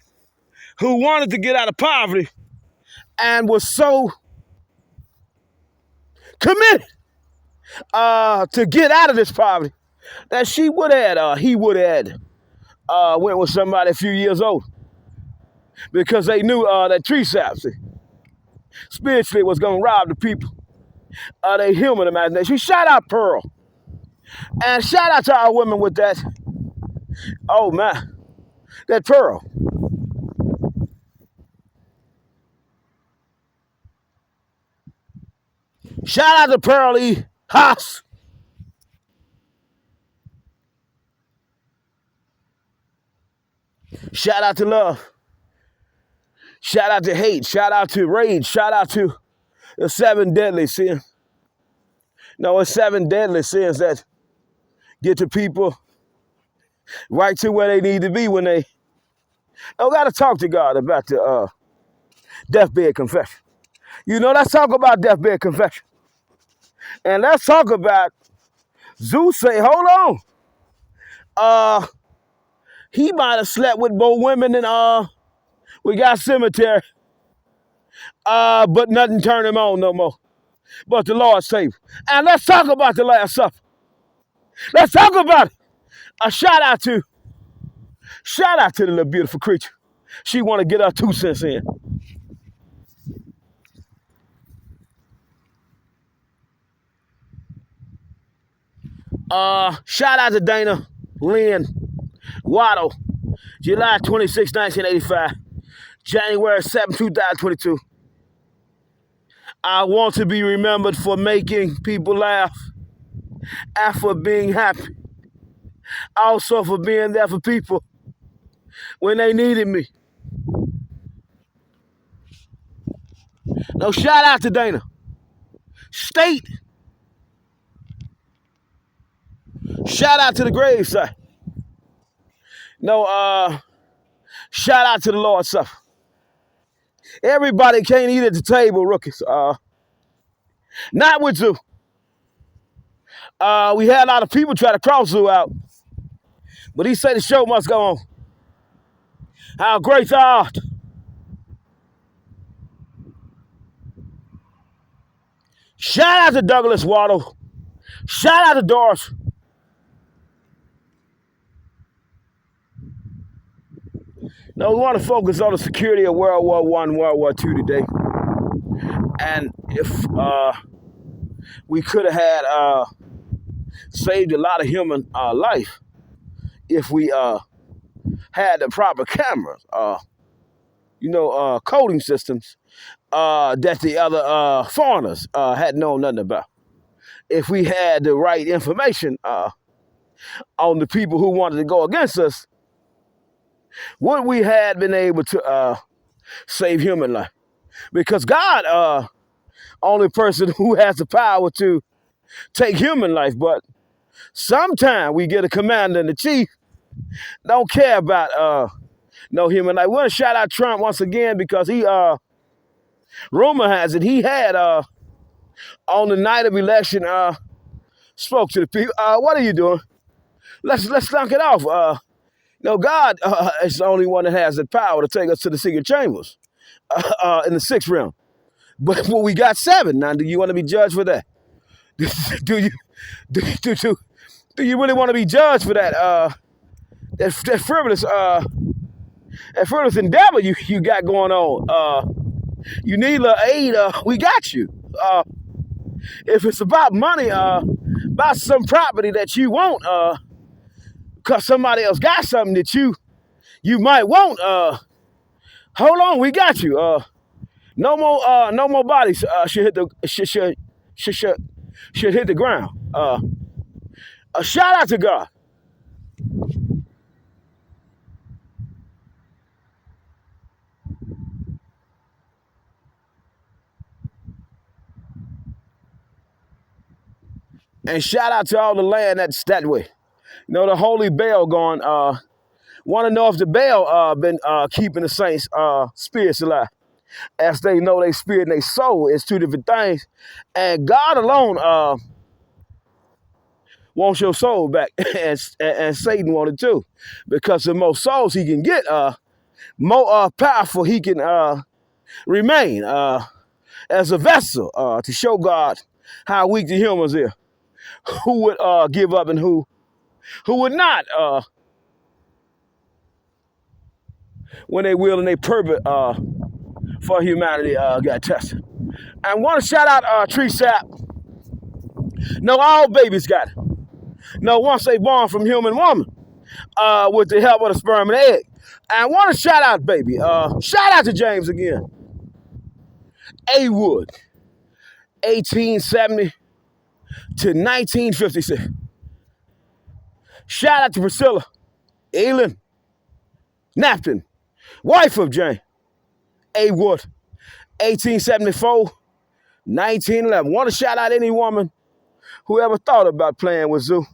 Who wanted to get out of poverty and was so committed to get out of this poverty that he would have went with somebody a few years old because they knew that tree sap spiritually was going to rob the people of their human imagination. Shout out Pearl. And shout out to our women with that, oh man, that Pearl. Shout out to Pearl E. Haas. Shout out to love. Shout out to hate. Shout out to rage. Shout out to the 7 deadly sins. No, it's 7 deadly sins that get the people right to where they need to be when they don't got to talk to God about the deathbed confession. You know, let's talk about deathbed confession. And let's talk about Zeus say, hold on. He might have slept with more women than we got cemetery. But nothing turned him on no more. But the Lord saved. And let's talk about the Last Supper. Let's talk about it. A shout out to the little beautiful creature. She want to get her 2 cents in. Shout out to Dana Lynn Waddle, July 26, 1985, January 7, 2022. I want to be remembered for making people laugh and for being happy. Also for being there for people when they needed me. No, shout out to Dana. State. Shout out to the gravesite. No, shout out to the Lord's Supper. Everybody can't eat at the table, rookies. Not with Zoo. We had a lot of people try to cross Zoo out. But he said the show must go on. How great thou art. Shout out to Douglas Waddle. Shout out to Doris. Now, we want to focus on the security of World War I, World War II today. And if we could have had saved a lot of human life if we had the proper cameras, coding systems that the other foreigners had known nothing about. If we had the right information on the people who wanted to go against us, would we had been able to save human life? Because God, only person who has the power to take human life, but sometimes we get a commander and the chief don't care about no human life. We want to shout out Trump once again because he, rumor has it, he had on the night of election spoke to the people. What are you doing? Let's knock it off. God is the only one that has the power to take us to the secret chambers in the 6th realm. But we got 7. Now, do you want to be judged for that? do you really want to be judged for that? That frivolous endeavor you got going on. You need a little aid. We got you. If it's about money, about some property that you want, because somebody else got something that you might want, hold on, we got you. No more bodies should hit the ground. A shout out to God. And shout out to all the land that's that way. The holy Baal going. Want to know if the Baal been keeping the saints spirits alive? as they know their spirit and their soul is two different things. And God alone wants your soul back, and Satan wanted too, because the more souls he can get, more powerful he can remain as a vessel to show God how weak the humans are, who would give up and who would not when they will and they purpose for humanity got tested. I want to shout out Tree Sap. No, all babies got it. No, once they born from human woman with the help of the sperm and egg. I want to shout out, baby. Shout out to James again. A. Wood, 1870 to 1956. Shout out to Priscilla Elin Napton, wife of James A. Wood, 1874, 1911. Want to shout out any woman who ever thought about playing with Zoo.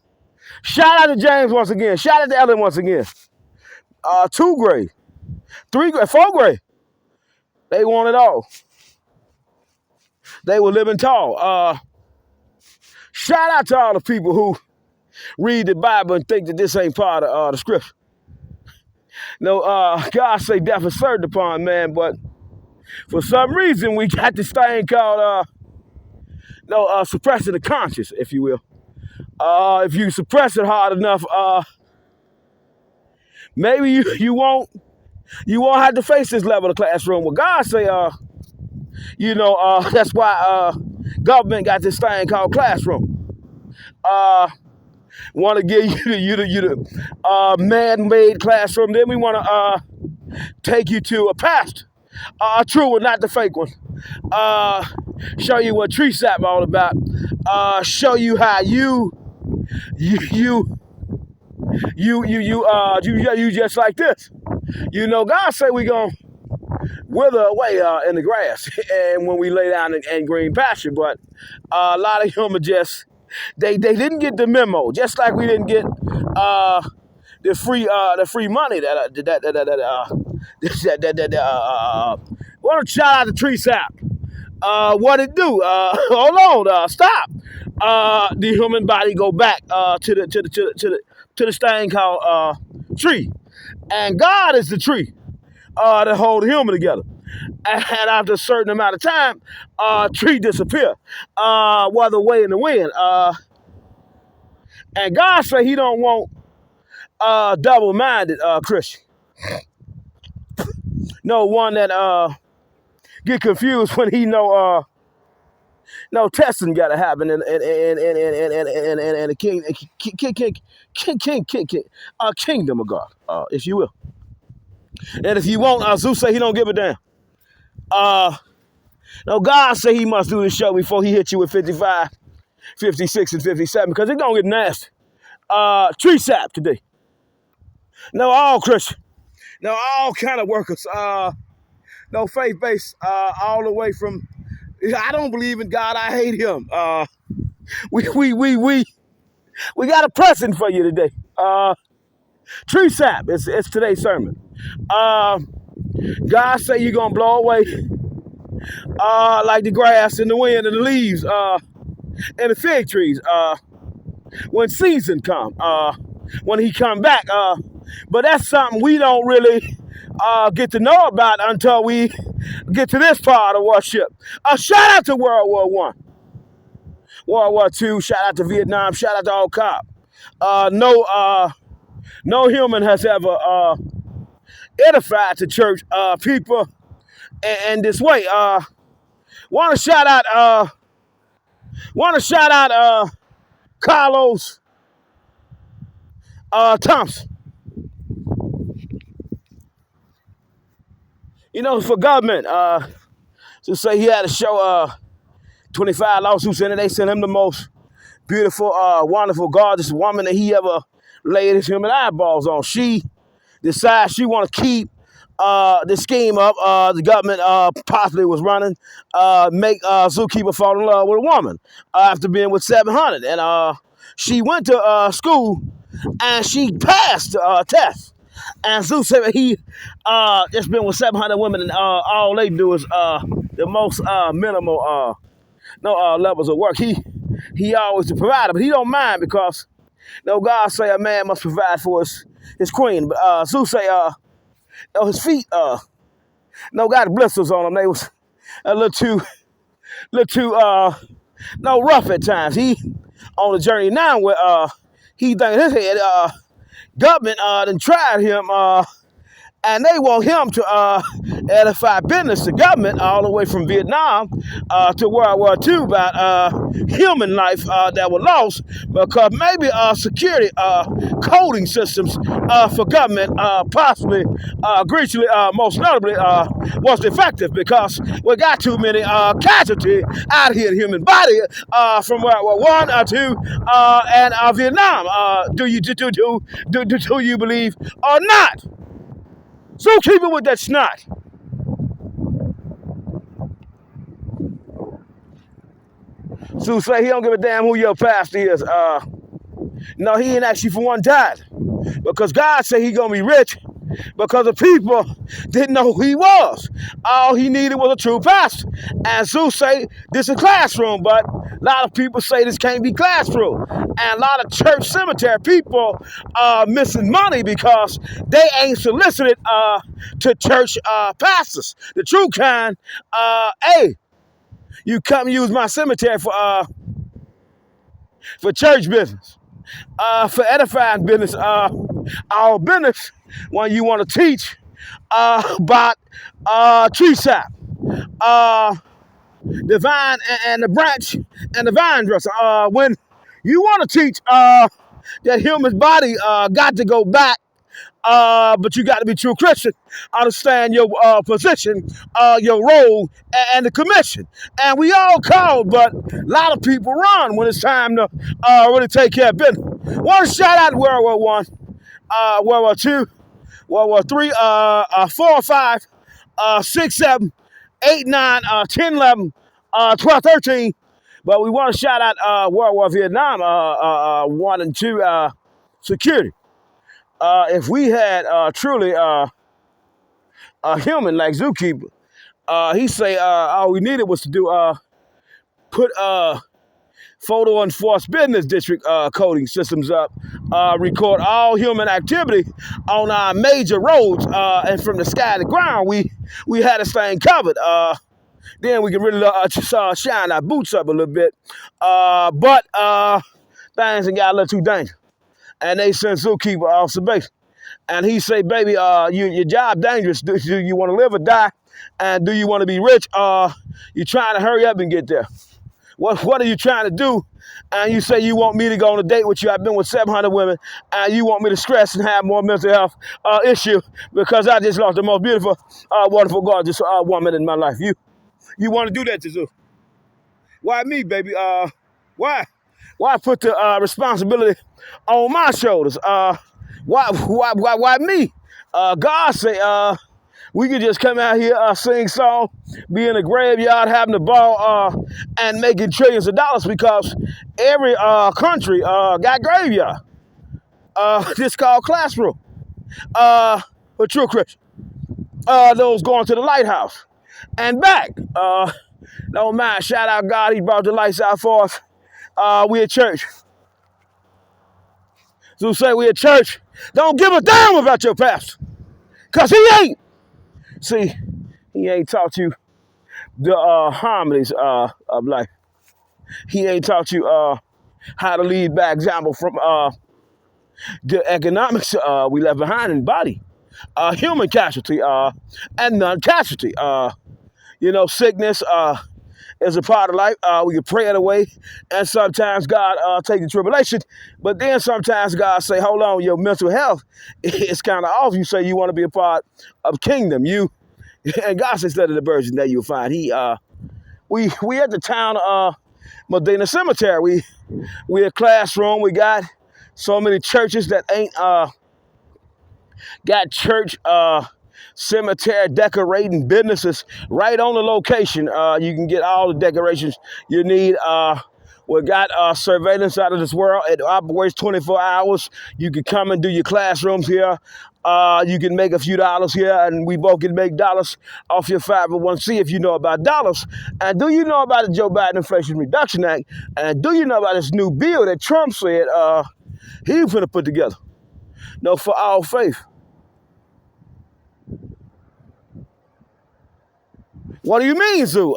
Shout out to James once again. Shout out to Ellen once again. 2 grade, 3 grade, 4 grade. They want it all. They were living tall. Shout out to all the people who read the Bible and think that this ain't part of the scripture. No, God say death is certain upon man, but for some reason we got this thing called suppressing the conscience, if you will. If you suppress it hard enough, maybe you won't have to face this level of classroom. Well, God say, that's why government got this thing called classroom. Want to give you the man-made classroom. Then we want to take you to a pastor, a true one, not the fake one. Show you what Tree Sap all about. Show you how you just like this. You know, God say we gonna wither away in the grass and when we lay down in green pasture. But a lot of humans just they didn't get the memo. Just like we didn't get the free money want to shout out to Tree Sap. What it do? Hold on, stop. The human body go back to the thing called tree, and God is the tree that hold the human together. And after a certain amount of time, tree disappear, whether way in the wind. And God say He don't want double-minded Christian. No one that get confused when he know no testing got to happen in the kingdom of God, if you will. And if you won't, Zeus say He don't give a damn. No, God say He must do this show before He hit you with 55, 56, and 57, because it's gonna get nasty. Tree Sap today. No, all Christian. No, all kind of workers. No, faith-based, all the way from, I don't believe in God, I hate Him. We got a present for you today. Tree Sap, it's today's sermon. God say you're gonna blow away like the grass and the wind and the leaves and the fig trees when season come, when He come back. But that's something we don't really get to know about until we get to this part of worship. Shout out to World War I, World War II, shout out to Vietnam, shout out to all cop. No human has ever edified the church people in this way. Want to shout out Carlos Thompson. You know, for government to say he had to show 25 lawsuits in it, they sent him the most beautiful, wonderful, gorgeous woman that he ever laid his human eyeballs on. She decides she want to keep the scheme up the government possibly was running, make Zookeeper fall in love with a woman after being with 700. And she went to school and she passed the test. And Zeus said that he just been with 700 women, and all they do is the most minimal levels of work. He always the provider, but he don't mind because God say a man must provide for his queen. But Zeus say his feet got blisters on them. They was a little too rough at times. He on the journey now where he think his head government done tried him and they want him to edify business to government all the way from Vietnam to World War II about human life that was lost because maybe security coding systems for government possibly, greatly, most notably, was defective because we got too many casualties out here in the human body from World War I, II, and Vietnam. Do you believe or not? So keep it with that snot. So say he don't give a damn who your pastor is. No, he ain't asked you for one dime. Because God said he gonna be rich because the people didn't know who he was. All he needed was a true pastor. And Zeus say this is a classroom, but a lot of people say this can't be classroom. And a lot of church cemetery people are missing money because they ain't solicited to church pastors. The true kind, hey, you come use my cemetery for church business, for edifying business, our business when you want to teach about tree sap, the vine and the branch and the vine dresser. When you want to teach that human body got to go back, but you got to be true Christian. Understand your position, your role, and the commission. And we all called, but a lot of people run when it's time to really take care of business. Want to shout out World War One, World War Two, World War Three, 4, 5, 6, 7, 8, 9, 10, 11, 12, 13. But we want to shout out World War Vietnam, 1 and 2 security. If we had truly a human like Zookeeper, he say all we needed was to do put photo enforced business district coding systems up, record all human activity on our major roads, and from the sky to ground, we had this thing covered. Then we can really shine our boots up a little bit. But things got a little too dangerous. And they sent Zookeeper off the base. And he say, baby, your job dangerous. Do you want to live or die? And do you want to be rich? You trying to hurry up and get there. What are you trying to do? And you say you want me to go on a date with you. I've been with 700 women. And you want me to stress and have more mental health issue because I just lost the most beautiful, wonderful, gorgeous woman in my life. You want to do that to Zoo? Why me, baby? Why? Why put the responsibility on my shoulders? Why me? God say we could just come out here, sing song, be in the graveyard having a ball, and making trillions of dollars because every country got graveyard. This called classroom. For true Christian. Those going to the lighthouse and back. Don't mind. Shout out God. He brought the lights out for us. We at church. So say we at church. Don't give a damn about your pastor. Because he ain't. See, he ain't taught you the harmonies of life. He ain't taught you how to lead by example from the economics we left behind in the body. Human casualty and non-casualty. Sickness is a part of life. We can pray it away. And sometimes God take the tribulation. But then sometimes God say, hold on, your mental health is kind of off. You say you want to be a part of kingdom. And God says, instead of the virgin that you'll find. We at the town of Medina Cemetery. We a classroom. We got so many churches that ain't got church cemetery decorating businesses right on the location. You can get all the decorations you need. We got surveillance out of this world. It operates 24 hours. You can come and do your classrooms here. You can make a few dollars here, and we both can make dollars off your 501c if you know about dollars. And do you know about the Joe Biden Inflation Reduction Act? And do you know about this new bill that Trump said he was going to put together? No, for all faith. What do you mean, Zoo?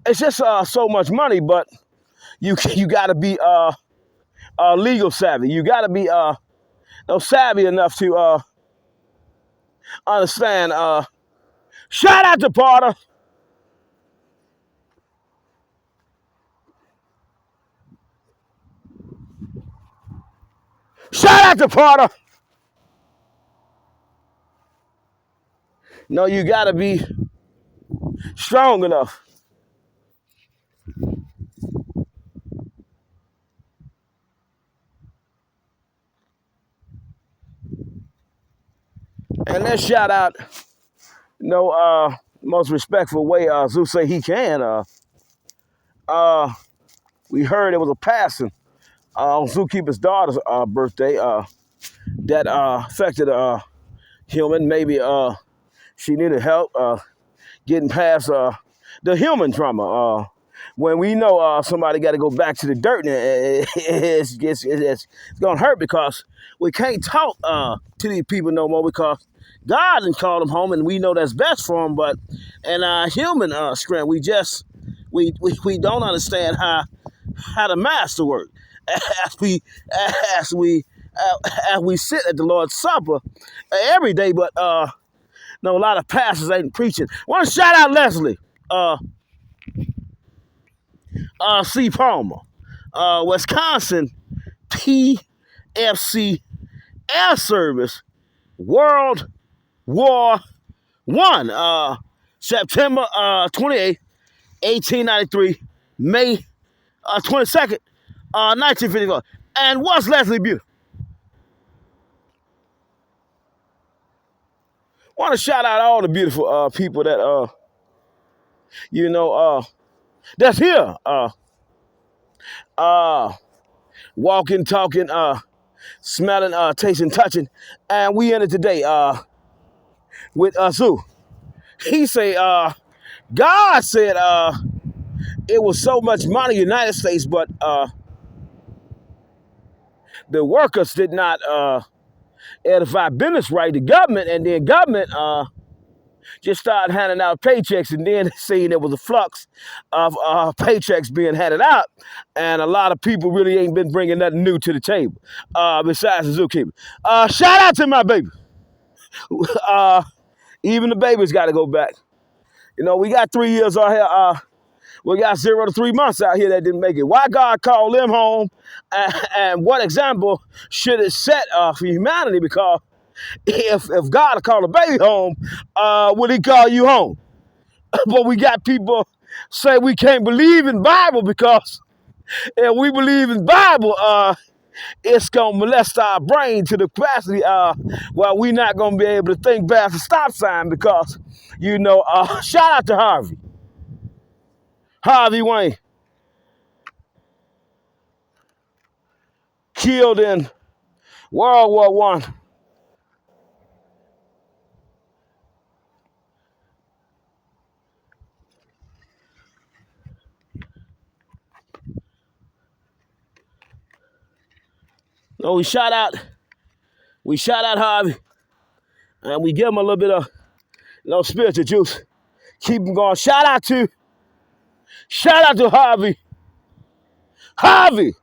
It's just so much money, but you got to be legal savvy. You got to be savvy enough to understand. Shout out to Porter. Shout out to Porter. No, you got to be strong enough. And let's shout out, most respectful way Zeus say he can. We heard it was a passing on Zookeeper's daughter's birthday that affected a human. Maybe she needed help getting past the human trauma. When we know somebody got to go back to the dirt, it's going to hurt because we can't talk to these people no more because God didn't call them home, and we know that's best for them. But in our human strength, we don't understand how the master work. As we sit at the Lord's Supper every day, but a lot of pastors ain't preaching. I want to shout out Leslie C. Palmer, Wisconsin PFC Air Service World War I, September 28, 1893, May 22nd, 1954. And what's Leslie beautiful? Want to shout out all the beautiful people that that's here. Walking, talking, smelling, tasting, touching. And we ended today with Zoo. He say God said it was so much money in the United States, but the workers did not edify business right, the government, and then government just started handing out paychecks, and then seeing there was a flux of paychecks being handed out, and a lot of people really ain't been bringing nothing new to the table besides the Zookeeper. Shout out to my baby. Even the baby's got to go back. We got 3 years out here. We got 0 to 3 months out here that didn't make it. Why God called them home, and what example should it set for humanity? Because if God called a baby home, would he call you home? But we got people say we can't believe in Bible because if we believe in Bible, it's going to molest our brain to the capacity where we're not going to be able to think past a stop sign because, shout out to Harvey Wayne, killed in World War I. So we shout out Harvey, and we give him a little bit of spiritual juice. Keep him going. Shout out to Harvey. Harvey,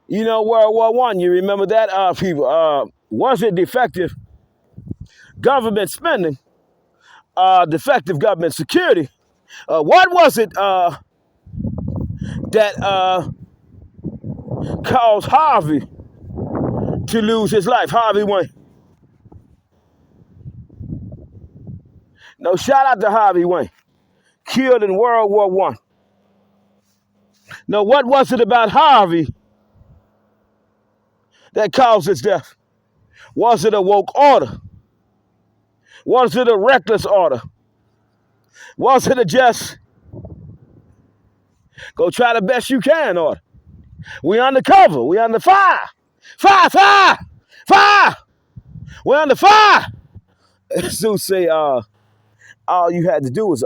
World War I. You remember that, people? Was it defective government spending? Defective government security? What was it that caused Harvey to lose his life? Harvey Wayne. No, shout out to Harvey Wayne, killed in World War I. Now, what was it about Harvey that caused his death? Was it a woke order? Was it a reckless order? Was it a just go try the best you can order? We undercover. We under fire. Fire, fire, fire. We're under fire. Zeus say, all you had to do was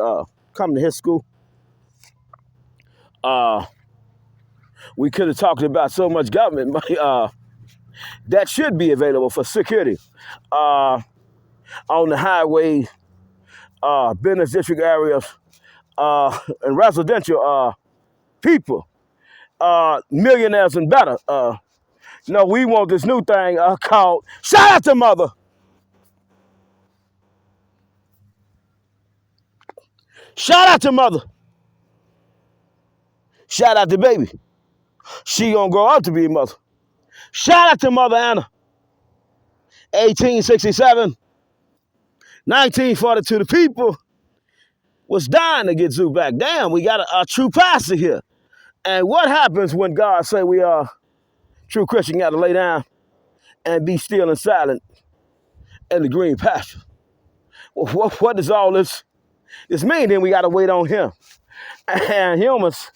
come to his school. We could have talked about so much government money that should be available for security on the highway, business district areas, and residential people, millionaires and better. No, we want this new thing called shout out to mother. Shout out to mother. Shout out to baby. She gonna grow up to be a mother. Shout out to Mother Anna. 1867, 1942. The people was dying to get Zoo back. Damn, we got a true pastor here. And what happens when God say we are true Christian? Got to lay down and be still and silent in the green pasture. Well, what does all this mean? Then we got to wait on him. And humans,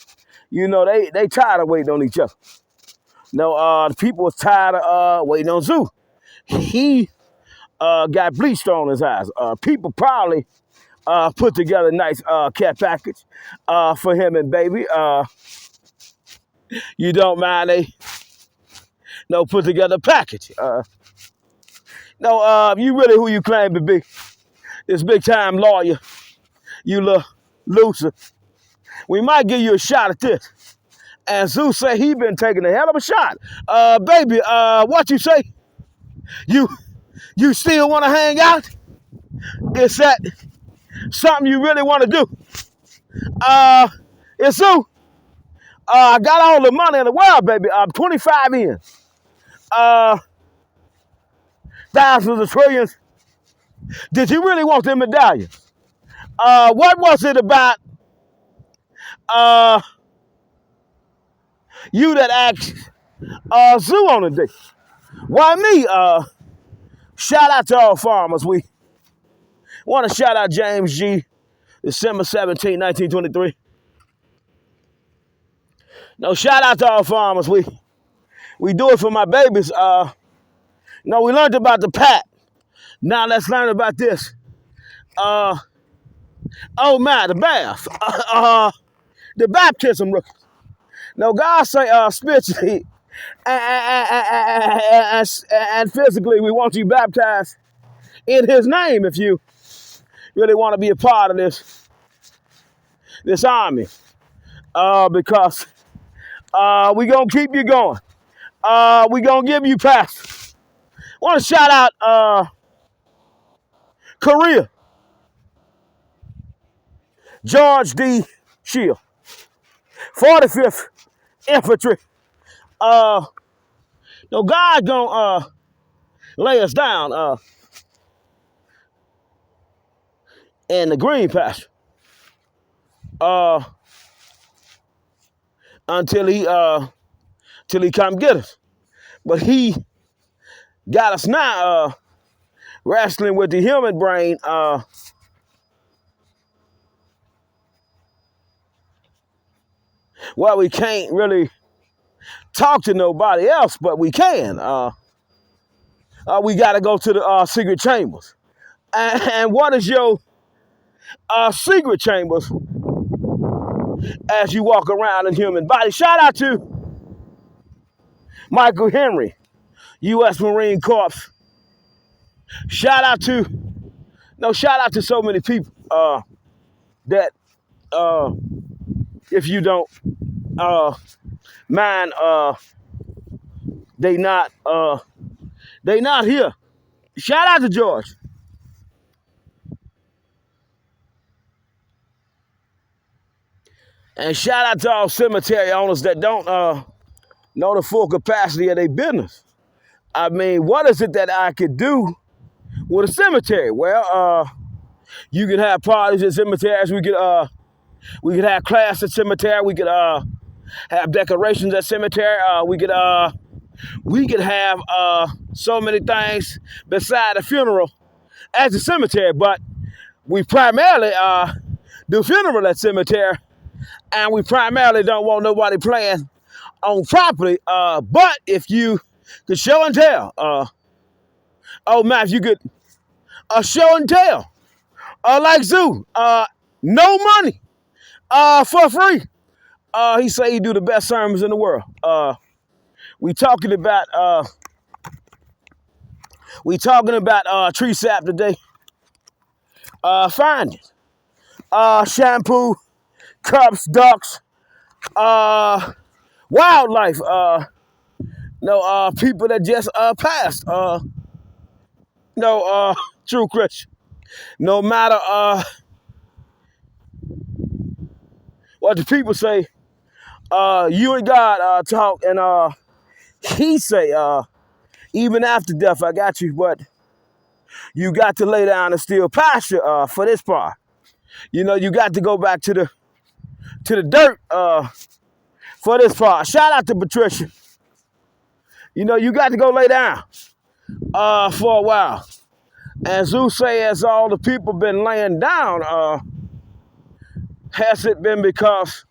you know, they tired of waiting on each other. No, the people was tired of waiting on Zoo. He got bleached on his eyes. People probably put together a nice care package for him and baby. You don't mind they put together a package. You really who you claim to be. This big time lawyer, you little loser. We might give you a shot at this. And Zeus said he been taking a hell of a shot. Baby, what you say? You still want to hang out? Is that something you really want to do? It's Zeus. I got all the money in the world, baby. 25 in. Thousands of trillions. Did you really want them medallions? What was it about you that asked Zoo on a date? Why me? Shout out to all farmers. We want to shout out James G. December 17, 1923. No, shout out to all farmers. We do it for my babies. We learned about the pat. Now let's learn about this. Oh my, the bath. The baptism rookie. No, God say spiritually and physically we want you baptized in his name if you really want to be a part of this army. Because we gonna keep you going. We gonna give you pastors. Want to shout out Korea. George D. Shield, 45th Infantry. God gonna lay us down in the green pasture until he come get us. But he got us now wrestling with the human brain. Well, we can't really talk to nobody else, but we can. We got to go to the secret chambers. And what is your secret chambers as you walk around in human body? Shout out to Michael Henry, U.S. Marine Corps. Shout out to so many people that if you don't mind, they not here. Shout out to George. And shout out to all cemetery owners that don't know the full capacity of their business. I mean, what is it that I could do with a cemetery? Well, you can have parties at cemeteries. We could have class at cemetery. We could have decorations at cemetery. We could have so many things beside the funeral at the cemetery. But we primarily do funeral at cemetery, and we primarily don't want nobody playing on property. But if you could show and tell Oh, Matt, you could show and tell. Like Zoo, no money, for free. He say he do the best sermons in the world. We talking about tree sap today. Find it. Shampoo, cups, ducks, wildlife. No, people that just passed. No, true Christian. No matter what the people say, you and God talk, and he say, even after death, I got you, but you got to lay down and still pasture for this part. You know, you got to go back to the dirt for this part. Shout out to Patricia. You know, you got to go lay down for a while. And Zeus say, as all the people been laying down, has it been because